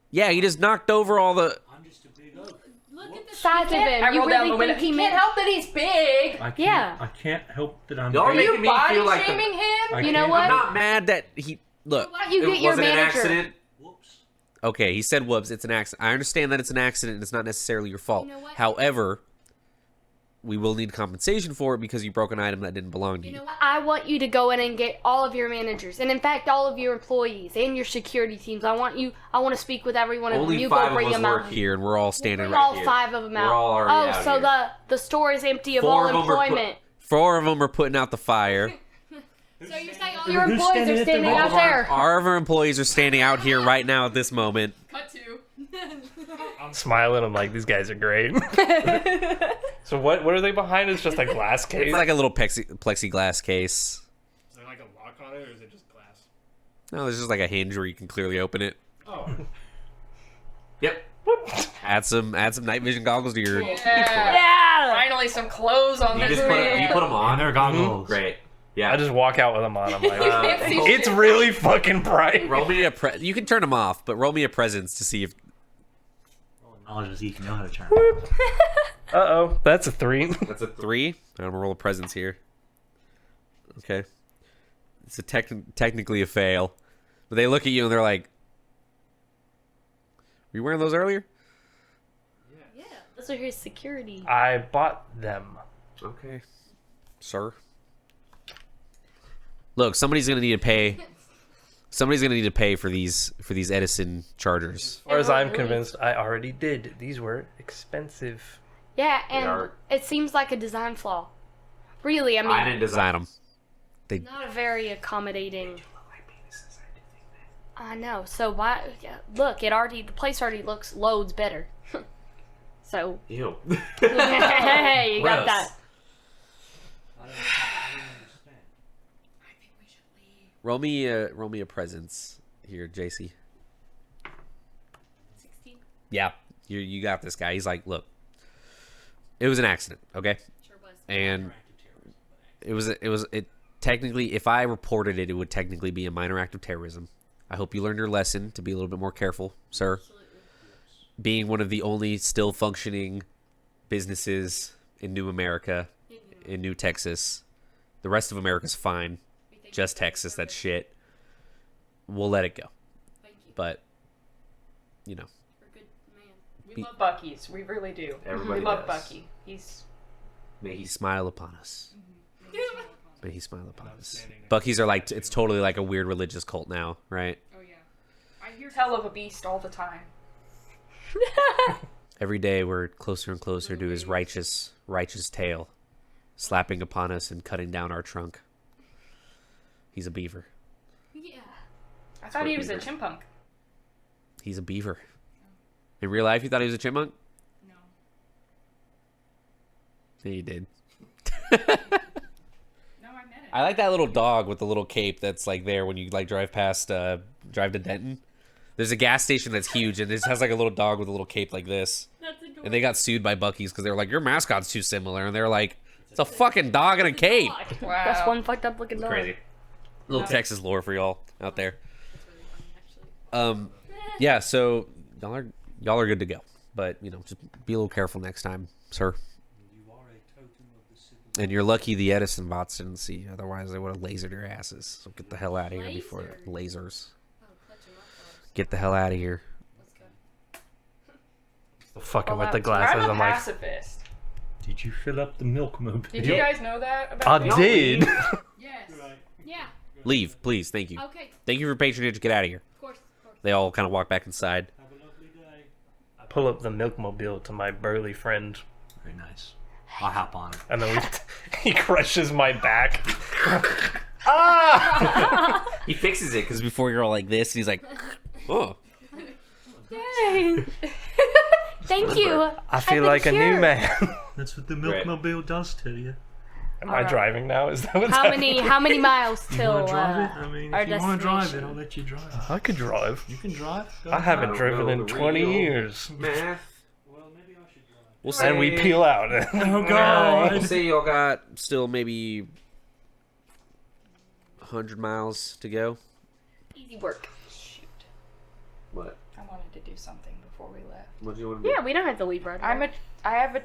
Yeah, he just knocked over all the. I'm just a big oaf. Look at the Size of him. I You rolled down really the window. think he He meant can't help that he's big. I can't, Yeah. I can't help that I'm Y'all Are big. making you me body feel like the- shaming him? I You know can't- what? I'm not mad that he. Look, Why don't you it get your wasn't an manager? accident. Whoops. Okay, he said whoops, it's an accident. I understand that it's an accident and it's not necessarily your fault. You know what? However, we will need compensation for it because you broke an item that didn't belong to you. You know what? I want you to go in and get all of your managers, and in fact, all of your employees and your security teams. I want to speak with every one of them. Only You 5 go bring of us them work out. here and we're all standing Bring right all here. 5 of them out. We're all already oh, out so here. the store is empty of 4 all of them are employment. 4 of them are putting out the fire. So you're saying all Your Who's employees standing are at the standing door? out there. All of our employees are standing out here right now at this moment. Cut to. I'm smiling. I'm like, these guys are great. So what are they behind? It's just a glass case. It's like a little plexiglass case. Is there like a lock on it, or is it just glass? No, there's just like a hinge where you can clearly open it. Oh. Yep. Add some night vision goggles to your. Yeah. Yeah. Finally, some clothes on this man. them On their goggles. Great. Yeah. I just walk out with them on. I'm like, can't see it's really fucking bright. roll me a you can turn them off, but roll me a presence to see if. Knowledge is you can know how to turn. Uh-oh, that's a 3. That's a 3. I'm gonna roll a presence here. Okay. It's a technically a fail, but they look at you and they're like, "Were you wearing those earlier?" Yeah. Those are his security. I bought them. Okay, sir. Look, somebody's gonna need to pay. Somebody's gonna need to pay for these Edison chargers. As far as I'm convinced, I already did. These were expensive. Yeah, and are. it seems like a design flaw. Really, I mean, I didn't design them. not a very accommodating. I know. So why? Yeah, look, the place already looks loads better. So Ew. hey, you got Gross. that. I think we should leave. roll me a presence here, JC. 16. Yeah, you got this guy. He's like, look, it was an accident, okay, Sure was. and it technically, if I reported it, it would technically be a minor act of terrorism. I hope you learned your lesson to be a little bit more careful, sir. Absolutely. Being one of the only still functioning businesses in New America, in New Texas, the rest of America's fine. We think Just you're Texas, that's perfect. shit. We'll let it go. Thank you. But, you know, You're a good man. We love Bucky's. We really do. Everybody we love does. Bucky. He's may he smile upon us. May he smile upon us. standing next Bucky's are like, it's totally like a weird religious cult now, right? oh yeah. I hear tell of a beast all the time. Every day we're closer and closer to his righteous tail, slapping upon us and cutting down our trunk. He's a beaver. Yeah. I thought he was a chipmunk. He's a beaver. In real life, you thought he was a chipmunk? No. Yeah, you did. No, I met it. I like that little dog with the little cape that's like there when you like drive to Denton. There's a gas station that's huge and it just has like a little dog with a little cape like this. That's adorable. And they got sued by Bucky's because they were like, your mascot's too similar. And they're like, It's a fucking dog in a cape. Wow. That's one fucked up looking dog. Crazy. Little Texas lore for y'all out there. That's really funny, actually. Yeah, so y'all are good to go. But, you know, just be a little careful next time, sir. And you're lucky the Edison bots didn't see you. Otherwise, they would have lasered your asses. So get the hell out of here before lasers. Oh, clutch him up first. Get the hell out of here. Let's go. Fucking with Well, the that's- glasses. I'm a I'm like, pacifist. Did you fill up the milk mobile? Did you guys know that about I me? did. Yes. Yeah. Leave, please. Thank you. Okay. Thank you for patronage. Get out of here. Of course. Of course. They all kind of walk back inside. I pull up the milkmobile to my burly friend, Very nice. I'll hop on it. and then he crushes my back. He fixes it because before you're all like this, and he's like, oh. Yay! Thank you. I feel been like a new cured. man. That's what the milk mobile does to you. Am I driving now? Is that what's How happening? many miles You till want to drive it? I mean, our if you want to drive it, destination? I'll let you drive. I could drive. You can drive. Go I haven't drive. driven in 20 years. Math. Well, maybe I should drive. We'll say, And we peel out. Oh God! We'll say y'all got still maybe 100 miles to go. Easy work. Shoot. What? I wanted to do something before we left. What do you want to do? Yeah, we don't have to leave right away. I have a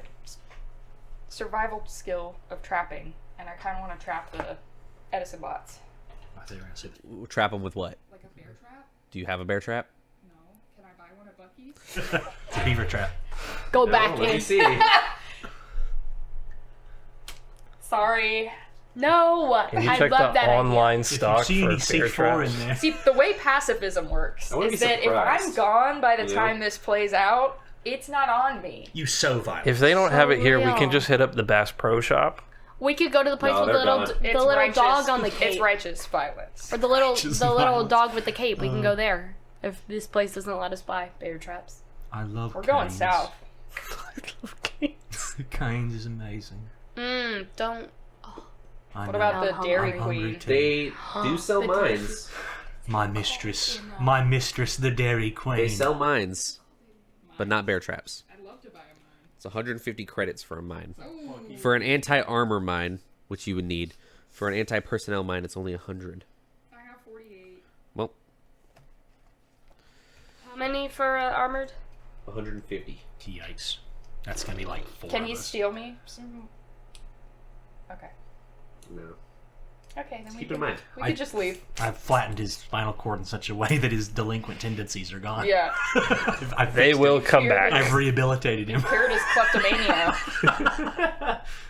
survival skill of trapping, and I kind of want to trap the Edison bots. I thought you were gonna say that. We'll trap them with what? Like a bear trap? Do you have a bear trap? No. Can I buy one at Buc-ee's? It's a beaver trap. Go back in. see. Sorry. No, Can you I check love the that online If you stock see for any bear C4 traps? in there, See, the way pacifism works I wouldn't is be that if surprised. I'm gone by the You know? time this plays out, it's not on me. you so violent. If they don't have it here, we real. can just hit up the Bass Pro Shop. We could go to the place No, with the they're little gone. the It's little righteous- dog on the cape, It's righteous violence. or the little Righteous little violence. dog with the cape. We can go there if this place doesn't let us buy bear traps. I love. We're going Canes. south. Canes is amazing. Don't. I What know. about I'm the hungry. Dairy I'm hungry Queen? too. They do sell They mines. My mistress, the Dairy Queen. They sell mines, but not bear traps. I'd love to buy a mine. It's 150 credits for a mine. Oh. For an anti-armor mine, which you would need, for an anti-personnel mine, it's only 100. I have 48. Well, How many for armored? 150. Yikes. That's gonna be like 4 Can of you us. steal me some? Okay. No. Okay, then we Keep can, in mind. we could just leave. I've flattened his spinal cord in such a way that his delinquent tendencies are gone. Yeah. I've They fixed will it. come Here it back. I've rehabilitated him. Cured his kleptomania.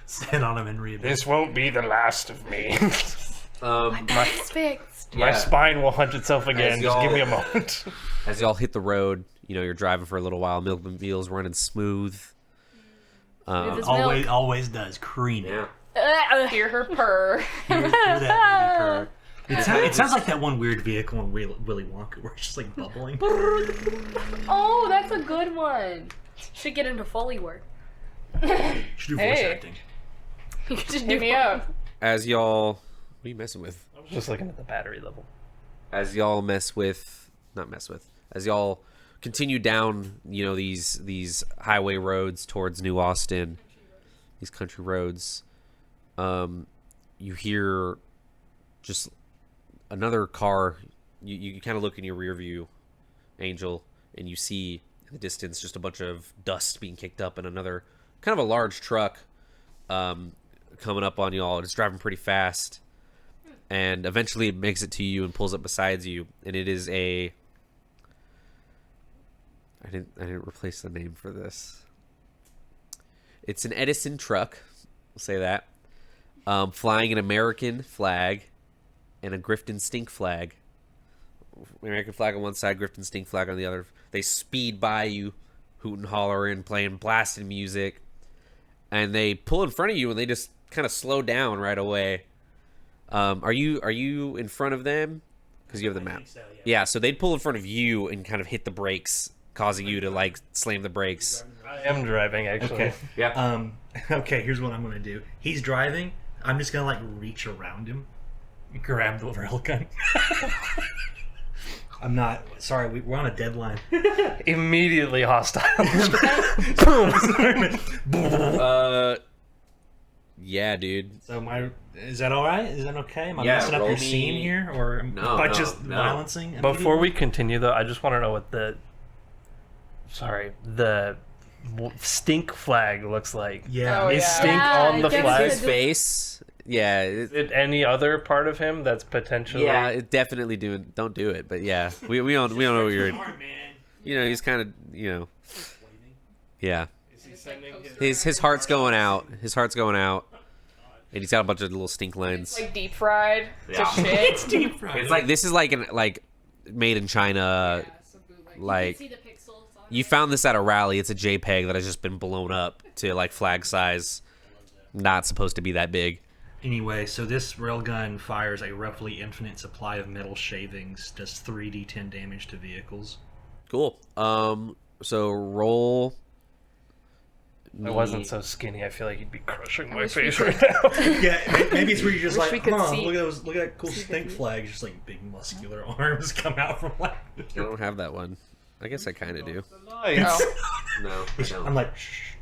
Stand on him and rehabilitate. This won't be the last of me. It's fixed. My spine will hunt itself again. As Just give me a y'all- moment. As y'all hit the road, you know, you're driving for a little while. Milkmobile's running smooth. Smooth as Always, milk. always does. Creamy. Yeah. Hear her purr. Hear that baby purr. It sounds like that one weird vehicle in Willy Wonka where it's just like bubbling. Oh, that's a good one. Should get into Foley work. Should do voice Hey. acting. You should Hit do me up. As y'all, what are you messing with? I was just looking at the battery level. As y'all as y'all continue down, you know, these highway roads towards New Austin, these country roads, you hear just another car. You kind of look in your rear view, Angel, and you see in the distance just a bunch of dust being kicked up and another kind of a large truck coming up on y'all. It's driving pretty fast. And eventually it makes it to you and pulls up beside you, and it is a I didn't replace the name for this. It's an Edison truck, we'll say that. Flying an American flag and a Griftan stink flag. American flag on one side, Griftan stink flag on the other. They speed by you, hooting, hollering, playing blasting music, and they pull in front of you and they just kind of slow down right away. Are you in front of them? Because you have the map. so, yeah. Yeah, so they'd pull in front of you and kind of hit the brakes, causing you to like slam the brakes. I am driving, actually. Okay. Yeah. Okay, here's what I'm gonna do. He's driving. I'm just gonna like reach around him, and grab the rail gun. I'm not sorry. We're on a deadline. Immediately hostile. Yeah, dude. So is that all right? Is that okay? Am I Yeah, messing up roll your me- scene here, or by just violencing? Before we continue, though, I just want to know what the stink flag looks like. Yeah. Oh, Is yeah. stink Yeah, on the I guess flag? it's His face. Yeah. Is it any other part of him that's potentially? Yeah, it definitely don't do it, but yeah, we don't know what you're. He's kind of yeah. His heart's going out. His heart's going out, and he's got a bunch of little stink lines. It's like deep fried Yeah. to shit. It's deep fried. It's like this is like made in China. Like See the pixels on you found this at a rally. It's a JPEG that has just been blown up to like flag size. Not supposed to be that big. Anyway, so this railgun fires a roughly infinite supply of metal shavings, does 3d10 damage to vehicles. Cool. So roll. I wasn't so skinny. I feel like he'd be crushing my wish we face could- right now. Yeah, maybe it's where you're just Wish we like, could huh, see- look at that cool stink flag. Just like big muscular arms come out from like. I don't have that one. I guess I kind of do. Oh. No, I don't. I'm like, shh,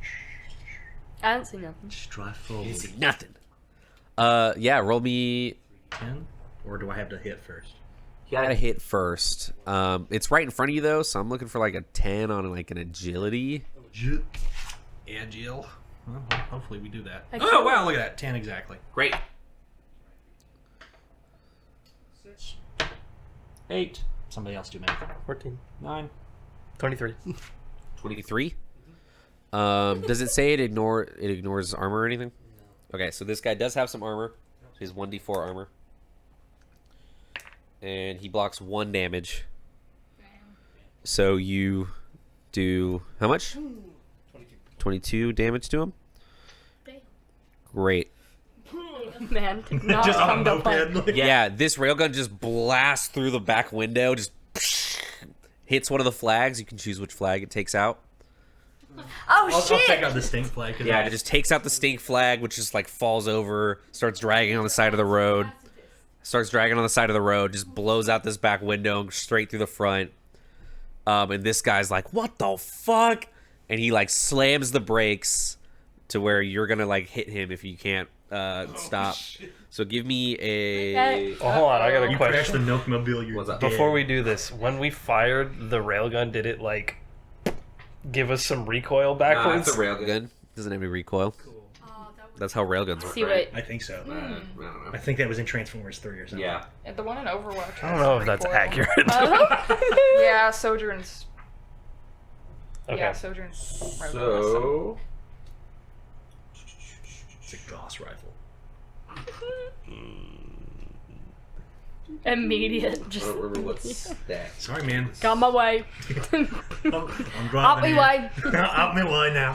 I don't see nothing. just drive forward. You see nothing. Yeah. Roll me. 10? Or do I have to hit first? You gotta hit first. It's right in front of you though, so I'm looking for like a 10 on like an agility. Agile. Well, hopefully we do that. Okay. Oh wow, look at that, 10 exactly. Great. 8. Somebody else do math. 14. 9. 23. 23. Does it say it ignores armor or anything? Okay, so this guy does have some armor. So he's 1d4 armor. And he blocks 1 damage. So you do how much? 22 damage to him? Great. Man, did not Just on a come to play. moped. Yeah, this railgun just blasts through the back window, just hits one of the flags. You can choose which flag it takes out. Oh I'll shit! take out the stink flag. Yeah, it just takes out the stink flag, which just like falls over, starts dragging on the side of the road. Just blows out this back window straight through the front. And this guy's like, "What the fuck?" And he like slams the brakes to where you're gonna like hit him if you can't stop. So give me a. Oh, hold on, I got a You crashed the question. milkmobile. You're What's up? dead. Before we do this, when we fired the railgun, did it like give us some recoil backwards? It's a railgun. Doesn't have any recoil. Oh, that was That's how railguns work. See right? what? I think so. I don't know. I think that was in Transformers 3 or something. Yeah. And the one in Overwatch. I don't know if that's accurate. Yeah, Sojourn's. Okay. Yeah, Sojourn's. So. It's a Gauss rifle. Immediate, just I don't remember what's that. Sorry, man. got my way. I'm Out driving. me here. way. Out me way now.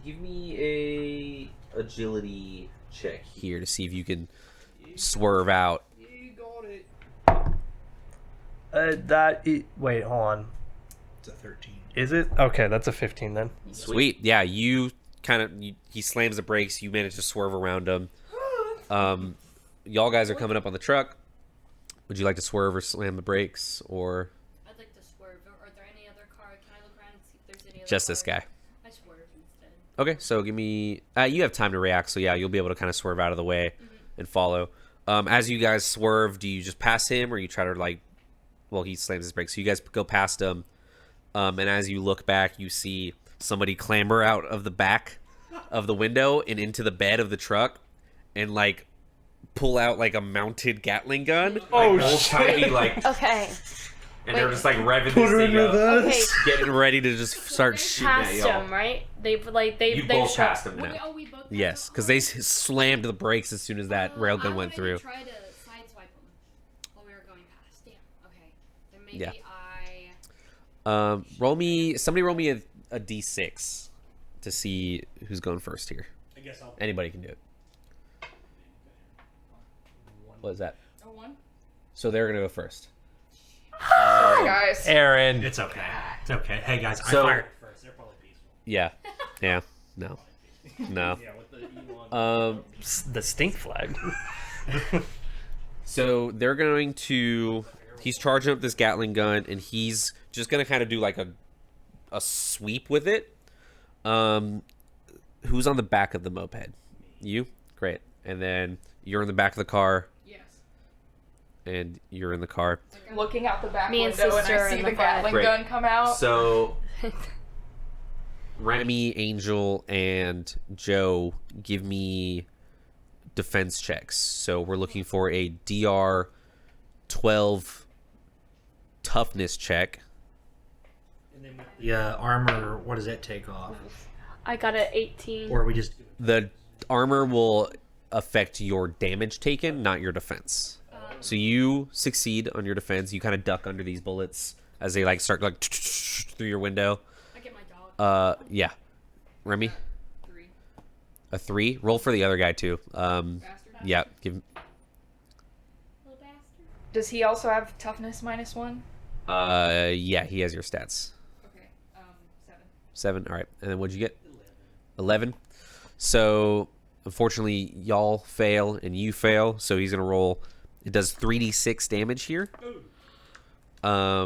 Give me a agility check here to see if you can swerve out. Wait, hold on. It's a 13. Is it? Okay, that's a 15 then. Sweet. Yeah, you kind of he slams the brakes. You manage to swerve around him. Y'all guys are coming up on the truck. Would you like to swerve or slam the brakes, or I'd like to swerve. Are there any other car? Can I look around and see if there's any other just this cars? guy? I swerve instead. Okay, so give me. You have time to react, so yeah, you'll be able to kind of swerve out of the way and follow. As you guys swerve, do you just pass him, or you try to like? Well, he slams his brakes, so you guys go past him. And as you look back, you see somebody clamber out of the back of the window and into the bed of the truck, and like pull out like a mounted Gatling gun. Oh, old timey, like, Okay. and they're just like revving Put this her in thing up, reverse. Okay. getting ready to just start shooting at Past y'all. him, right? They've like they You they've both shot- passed him now. We both. Yes, because they slammed the brakes as soon as that railgun went through. Try to sideswipe them while we were going past. Damn. Okay. Then maybe Yeah. I. Roll me a d6 to see who's going first here. I guess I'll. Anybody can do it. What is that? Oh, one. So they're gonna go first. Hi, guys. Aaron. It's okay. It's okay. Hey guys, So- I fired first. They're probably peaceful. Yeah. Yeah. No. No. Yeah, with the Elon. The stink flag. So they're going to. He's charging up this Gatling gun, and he's just gonna kind of do like a sweep with it. who's on the back of the moped? You? Great. And then you're in the back of the car, Yes. and you're in the car. Looking out the back Me and window and sister I see in the the front. Gatling Great. gun come out. So Remy, Angel, and Joe, give me defense checks. So we're looking for a DR 12 toughness check. And then the armor, what does that take off? I got an 18. Or we just... The armor will affect your damage taken, not your defense. So you succeed on your defense. You kind of duck under these bullets as they like start like through your window. I get my dog. Yeah. Remy, 3. a 3. Roll for the other guy too. Bastard. Yeah. Give. Little bastard. Does he also have toughness -1? Yeah, he has your stats. Okay. 7. 7. All right. And then what'd you get? 11. So unfortunately, y'all fail and you fail. So he's gonna roll. It does 3d6 damage here. Remy!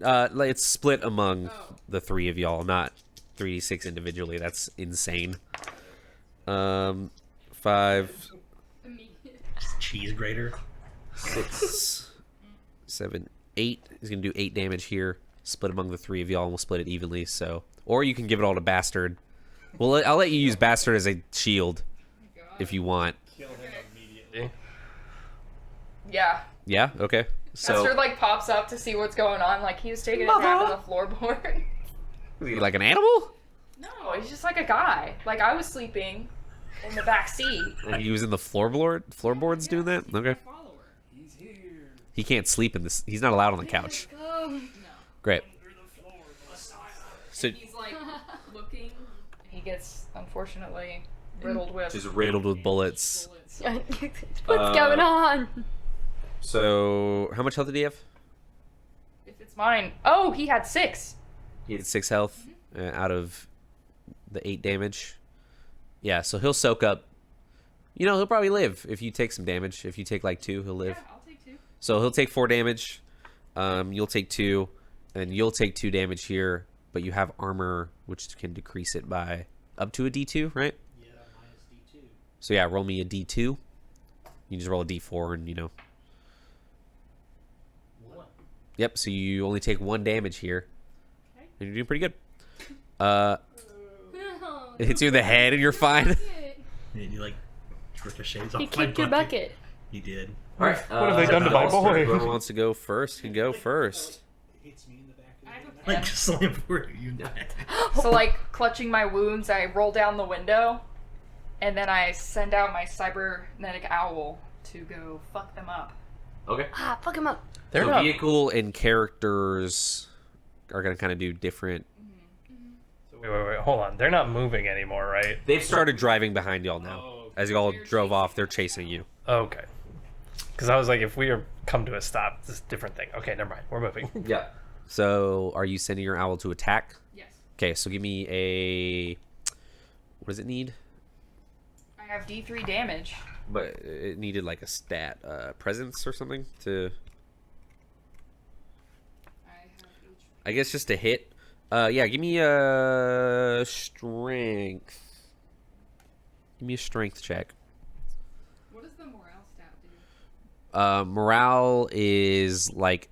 It's split among the 3 of y'all, not 3d6 individually. That's insane. 5, Cheese grater. 6, 7, 8. He's gonna do 8 damage here. Split among the 3 of y'all, and we'll split it evenly. So, or you can give it all to Bastard. Well, I'll let you use Bastard as a shield if you want. Kill him immediately. Yeah. Yeah. Okay. So, Bastard like pops up to see what's going on. Like he was taking a nap on the floorboard. is he like an animal? No, he's just like a guy. Like I was sleeping in the back seat. And he was in the floorboards doing that. Okay. Follower. He can't sleep in this. He's not allowed on the couch. Great. So He's like looking. He gets unfortunately riddled with just riddled with bullets. bullets. What's going on? So how much health did he have? If it's mine. Oh, he had 6. He had 6 health out of the 8 damage. Yeah, so he'll soak up. You know, he'll probably live if you take some damage. If you take like 2, he'll live. Yeah, I'll take 2. So he'll take 4 damage. You'll take 2, and you'll take 2 damage here. But you have armor, which can decrease it by up to a D2, right? Yeah, -D2. So yeah, roll me a D2. You just roll a D4, and you know. Yep. So you only take 1 damage here, and you're doing pretty good. It hits you in the head, and you're fine. And you like ricochets off He my kicked your bucket. He did. All right. What have they done to my boy? Whoever wants to go first can go first. Hits me in the back of the like slam for you. So like clutching my wounds, I roll down the window, and then I send out my cybernetic owl to go fuck them up. Okay. Ah, fuck him up. They're So not. vehicle and characters are gonna kind of do different. Wait. Hold on. They're not moving anymore, right? They've started driving behind y'all now. Oh, As y'all drove off, they're chasing you. Okay. Because I was like, if we are come to a stop, this is a different thing. Okay, never mind. We're moving. Yeah. So, are you sending your owl to attack? Yes. Okay, so give me a. What does it need? I have D3 damage. But it needed like a stat, presence or something to. I guess just a hit. Yeah, give me a strength. Give me a strength check. What does the morale stat do? Morale is like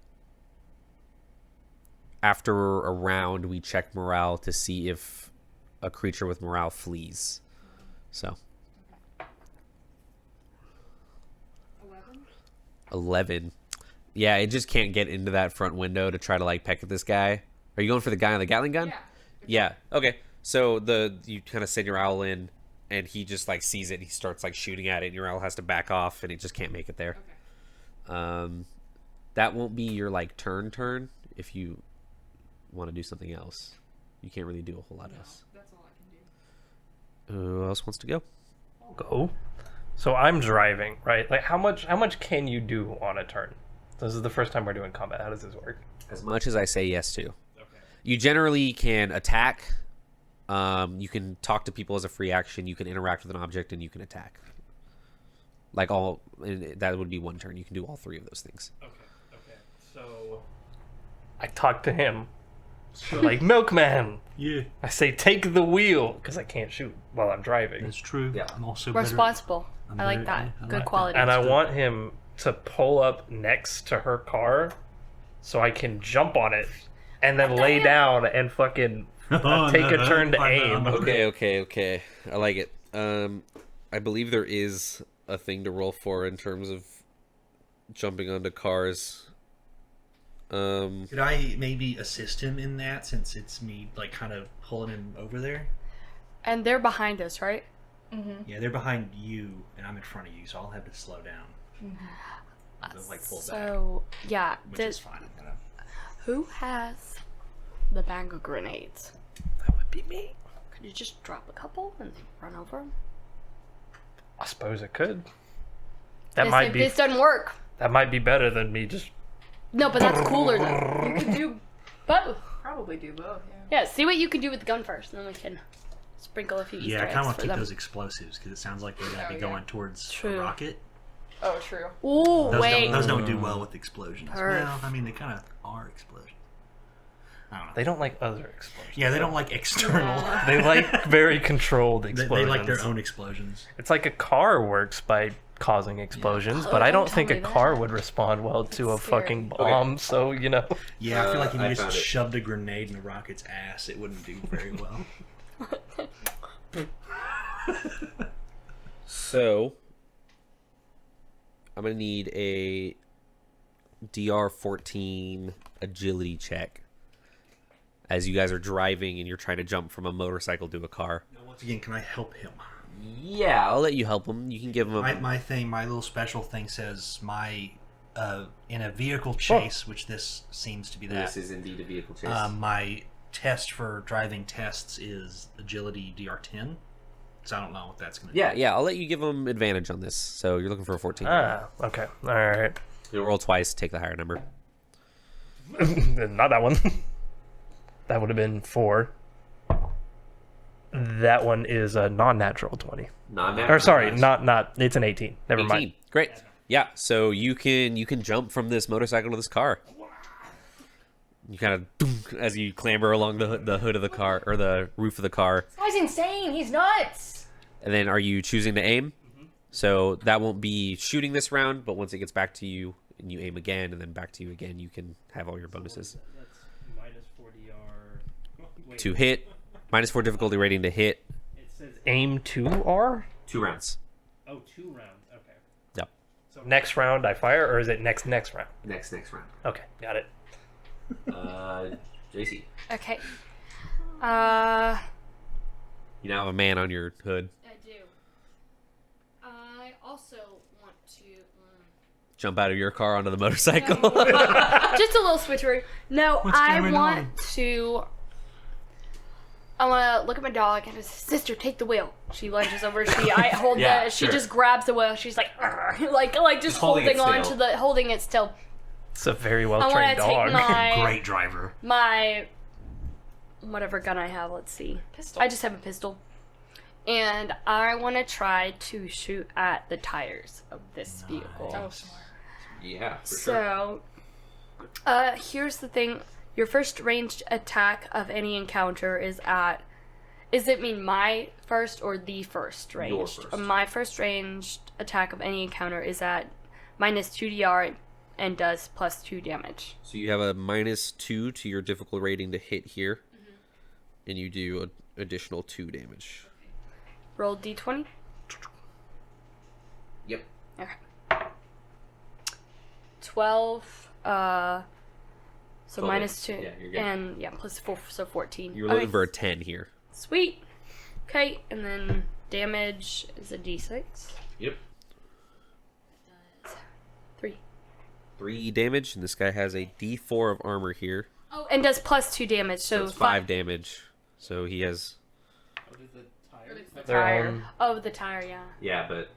after a round we check morale to see if a creature with morale flees. So 11. Yeah, it just can't get into that front window to try to like peck at this guy. Are you going for the guy on the Gatling gun? Yeah. Okay. So you kind of send your owl in, and he just like sees it. And he starts like shooting at it, and your owl has to back off, and he just can't make it there. That won't be your like turn if you want to do something else. You can't really do a whole lot else. That's all I can do. Who else wants to go? Go. So I'm driving, right? Like, how much can you do on a turn? This is the first time we're doing combat. How does this work? As much as I say yes to. You generally can attack. You can talk to people as a free action. You can interact with an object, and you can attack. Like that would be 1 turn. You can do all 3 of those things. Okay. So I talk to him. Like, milkman. Yeah, I say take the wheel because I can't shoot while I'm driving. that's true. Yeah. I'm also Responsible. I'm I like very- that. I Good like that. quality. And I want him to pull up next to her car so I can jump on it and then lay down and fucking Oh, take a no, turn to I'm not- aim. I'm not- Okay. I like it. I believe there is a thing to roll for in terms of jumping onto cars. Could I maybe assist him in that since it's me, like, kind of pulling him over there? And they're behind us, right? Yeah, they're behind you, and I'm in front of you, so I'll have to slow down. They'll, like, pull back, So, yeah. which is fine. I'm gonna... Who has the bag of grenades? That would be me. Could you just drop a couple and run over them? I suppose it could. That might be This doesn't work. better than me just. No, but that's cooler though. You could do Both. probably do both. Yeah. Yeah, see what you can do with the gun first, and then we can sprinkle a few Easter Yeah, I eggs kind of want for to keep them. those explosives because it sounds like they're going to be yeah. going towards True. a rocket. Oh, true. Ooh, Those wait. those don't do well with explosions. Perf. Well, I mean, they kind of are explosions. I don't know. They don't like other explosions. Yeah, they don't like external. They like very controlled They explosions. like their own explosions. It's like a car works by causing explosions, Oh, but I don't don't think tell a me car that. would respond well to a That's scary. fucking bomb. So Yeah, I feel like if I you just found it. shoved a grenade in a rocket's ass, it wouldn't do very well. So, I'm gonna need a DR-14 agility check as you guys are driving and you're trying to jump from a motorcycle to a car. Now, once again, can I help him? Yeah, I'll let you help him. You can give him a... My little special thing says in a vehicle chase, which this seems to be that. is indeed a vehicle chase. My test for driving tests is agility DR10. So I don't know what that's going to yeah, I'll let you give him advantage on this. So you're looking for a 14. okay, all right. You'll roll twice, take the higher number. Not that one. That would have been 4. That one is a non-natural 20. Or sorry, not. It's an 18. Never 18. mind. Great. Yeah, so you can jump from this motorcycle to this car. You kind of as you clamber along the hood of the car or the roof of the car. This guy's insane. He's nuts. And then are you choosing to aim? So that won't be shooting this round, but once it gets back to you and you aim again and then back to you again, you can have all your bonuses. That's minus 4 DR. To hit, -4 difficulty rating to hit. It says aim 2R? 2 rounds. Oh, 2 rounds. Okay. Yep. So next round I fire, or is it next round? Next round. Okay, got it. JC. Okay. You now have a man on your hood. I do. I also want to. Jump out of your car onto the motorcycle. Just a little switcheroo. No, What's I going want on? to. I want to look at my dog and I say, "Sister, take the wheel." She lunges over. I hold Yeah, the. She sure. just grabs the wheel. She's like, "Argh," like just holding it holding on still. to holding it still. It's a very well I want trained to take dog. my Great driver. whatever gun I have. Let's see. Pistol. I just have a pistol, and I want to try to shoot at the tires of this vehicle. Oh, smart. Yeah, for So, here's the thing. Your first ranged attack of any encounter is at... Does it mean my first or the first ranged? first. My first ranged attack of any encounter is at -2 DR and does +2 damage. So you have a -2 to your difficult rating to hit here. And you do an additional 2 damage. Roll d20. Yep. Okay. 12, so 12, -2, yeah, you're good. and yeah, +4, so 14. You're Okay, looking for a 10 here. Sweet. Okay, and then damage is a d6. Yep. 3. 3 damage, and this guy has a D4 of armor here. Oh, and does +2 damage, so, So it's 5 damage. So he has... Their Tire. own- Oh, the tire, yeah. Yeah, but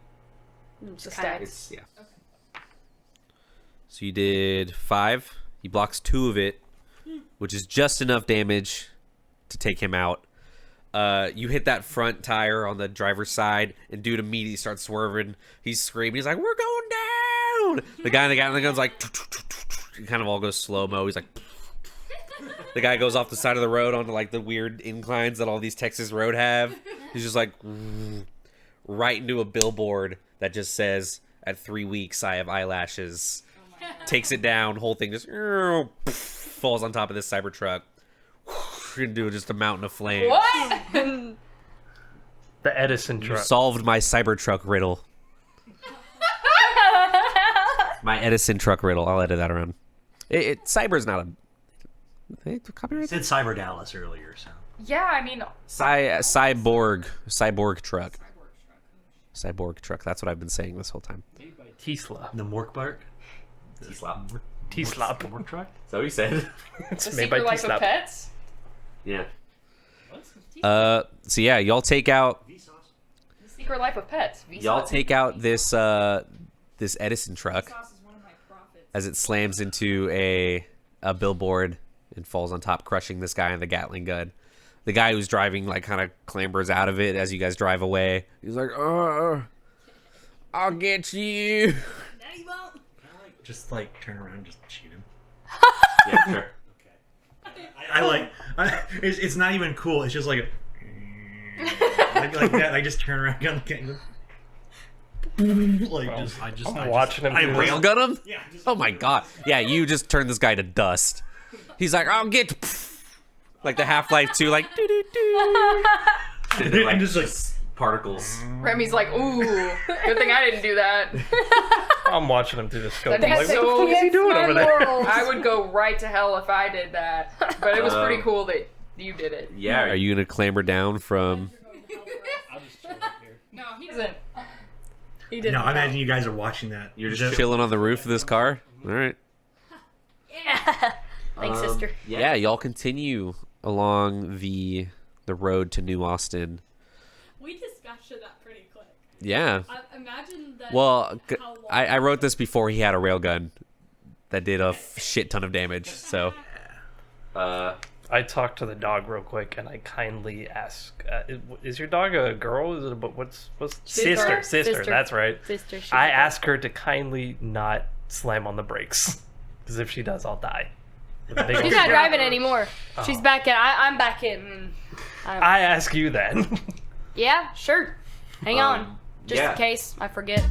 It's The kinda- stats. it's... Yeah. So you did 5. He blocks 2 of it, which is just enough damage to take him out. You hit that front tire on the driver's side, and dude immediately starts swerving. He's screaming. He's like, "We're going down!" The guy in the gun's like, it kind of all goes slow mo. He's like, The guy goes off the side of the road onto like the weird inclines that all these Texas road have. He's just like right into a billboard that just says, "At 3 weeks, I have eyelashes." Takes it down. Whole thing just falls on top of this Cybertruck. Into just a mountain of flames. What? The Edison You truck. solved my Cybertruck riddle. My Edison truck riddle. I'll edit that around. Cyber's not a copyright. Said Cyber Dallas earlier, so. Yeah, I mean, Cyborg truck. Cyborg truck. That's what I've been saying this whole time. Tesla. The Mork Bark? T-slop. Tesla. Mork truck? Is that what you said? It's The made by Secret Life of Tesla. Pets. Yeah. So yeah, y'all take out The Secret Life of Pets. y'all take out this this Edison truck as it slams into a billboard and falls on top, crushing this guy in the Gatling gun. The guy who's driving like kind of clambers out of it as you guys drive away. He's like, I'll get you. Just like turn around and just shoot him. Yeah, sure. It's not even cool. It's just like like that. I just turn around and I'm watching him. I do Rail this. gun him? Yeah. Oh my god. Yeah, you just turn this guy to dust. He's like, I'll get like the Half-Life 2, like doo-doo-doo. And then, I'm just like particles. Remy's like, ooh, good thing I didn't do that. I'm watching him through the scope. I'm That's like, what so- the fuck is he doing over there? I would go right to hell if I did that. But it was pretty cool that you did it. Yeah, are you gonna clamber down from? No, he doesn't. He didn't. no. I imagine you guys are watching that. You're just chilling on the roof of this car. All right. Yeah. Thanks, sister. Yeah, y'all continue along the road to New Austin. We discussed that pretty quick. Yeah. Imagine that. Well, how long I wrote this before he had a railgun that did a shit ton of damage. So. I talked to the dog real quick, and I kindly ask, "Is your dog a girl? Is it a what's sister? Sister. That's right. Sister. she's I a- ask her to kindly not slam on the brakes, because if she does, I'll die. With a big old She's not stick. driving anymore. She's Oh. back in. I'm back in. I ask you then. Yeah, sure. Hang on. Just yeah. in case I forget.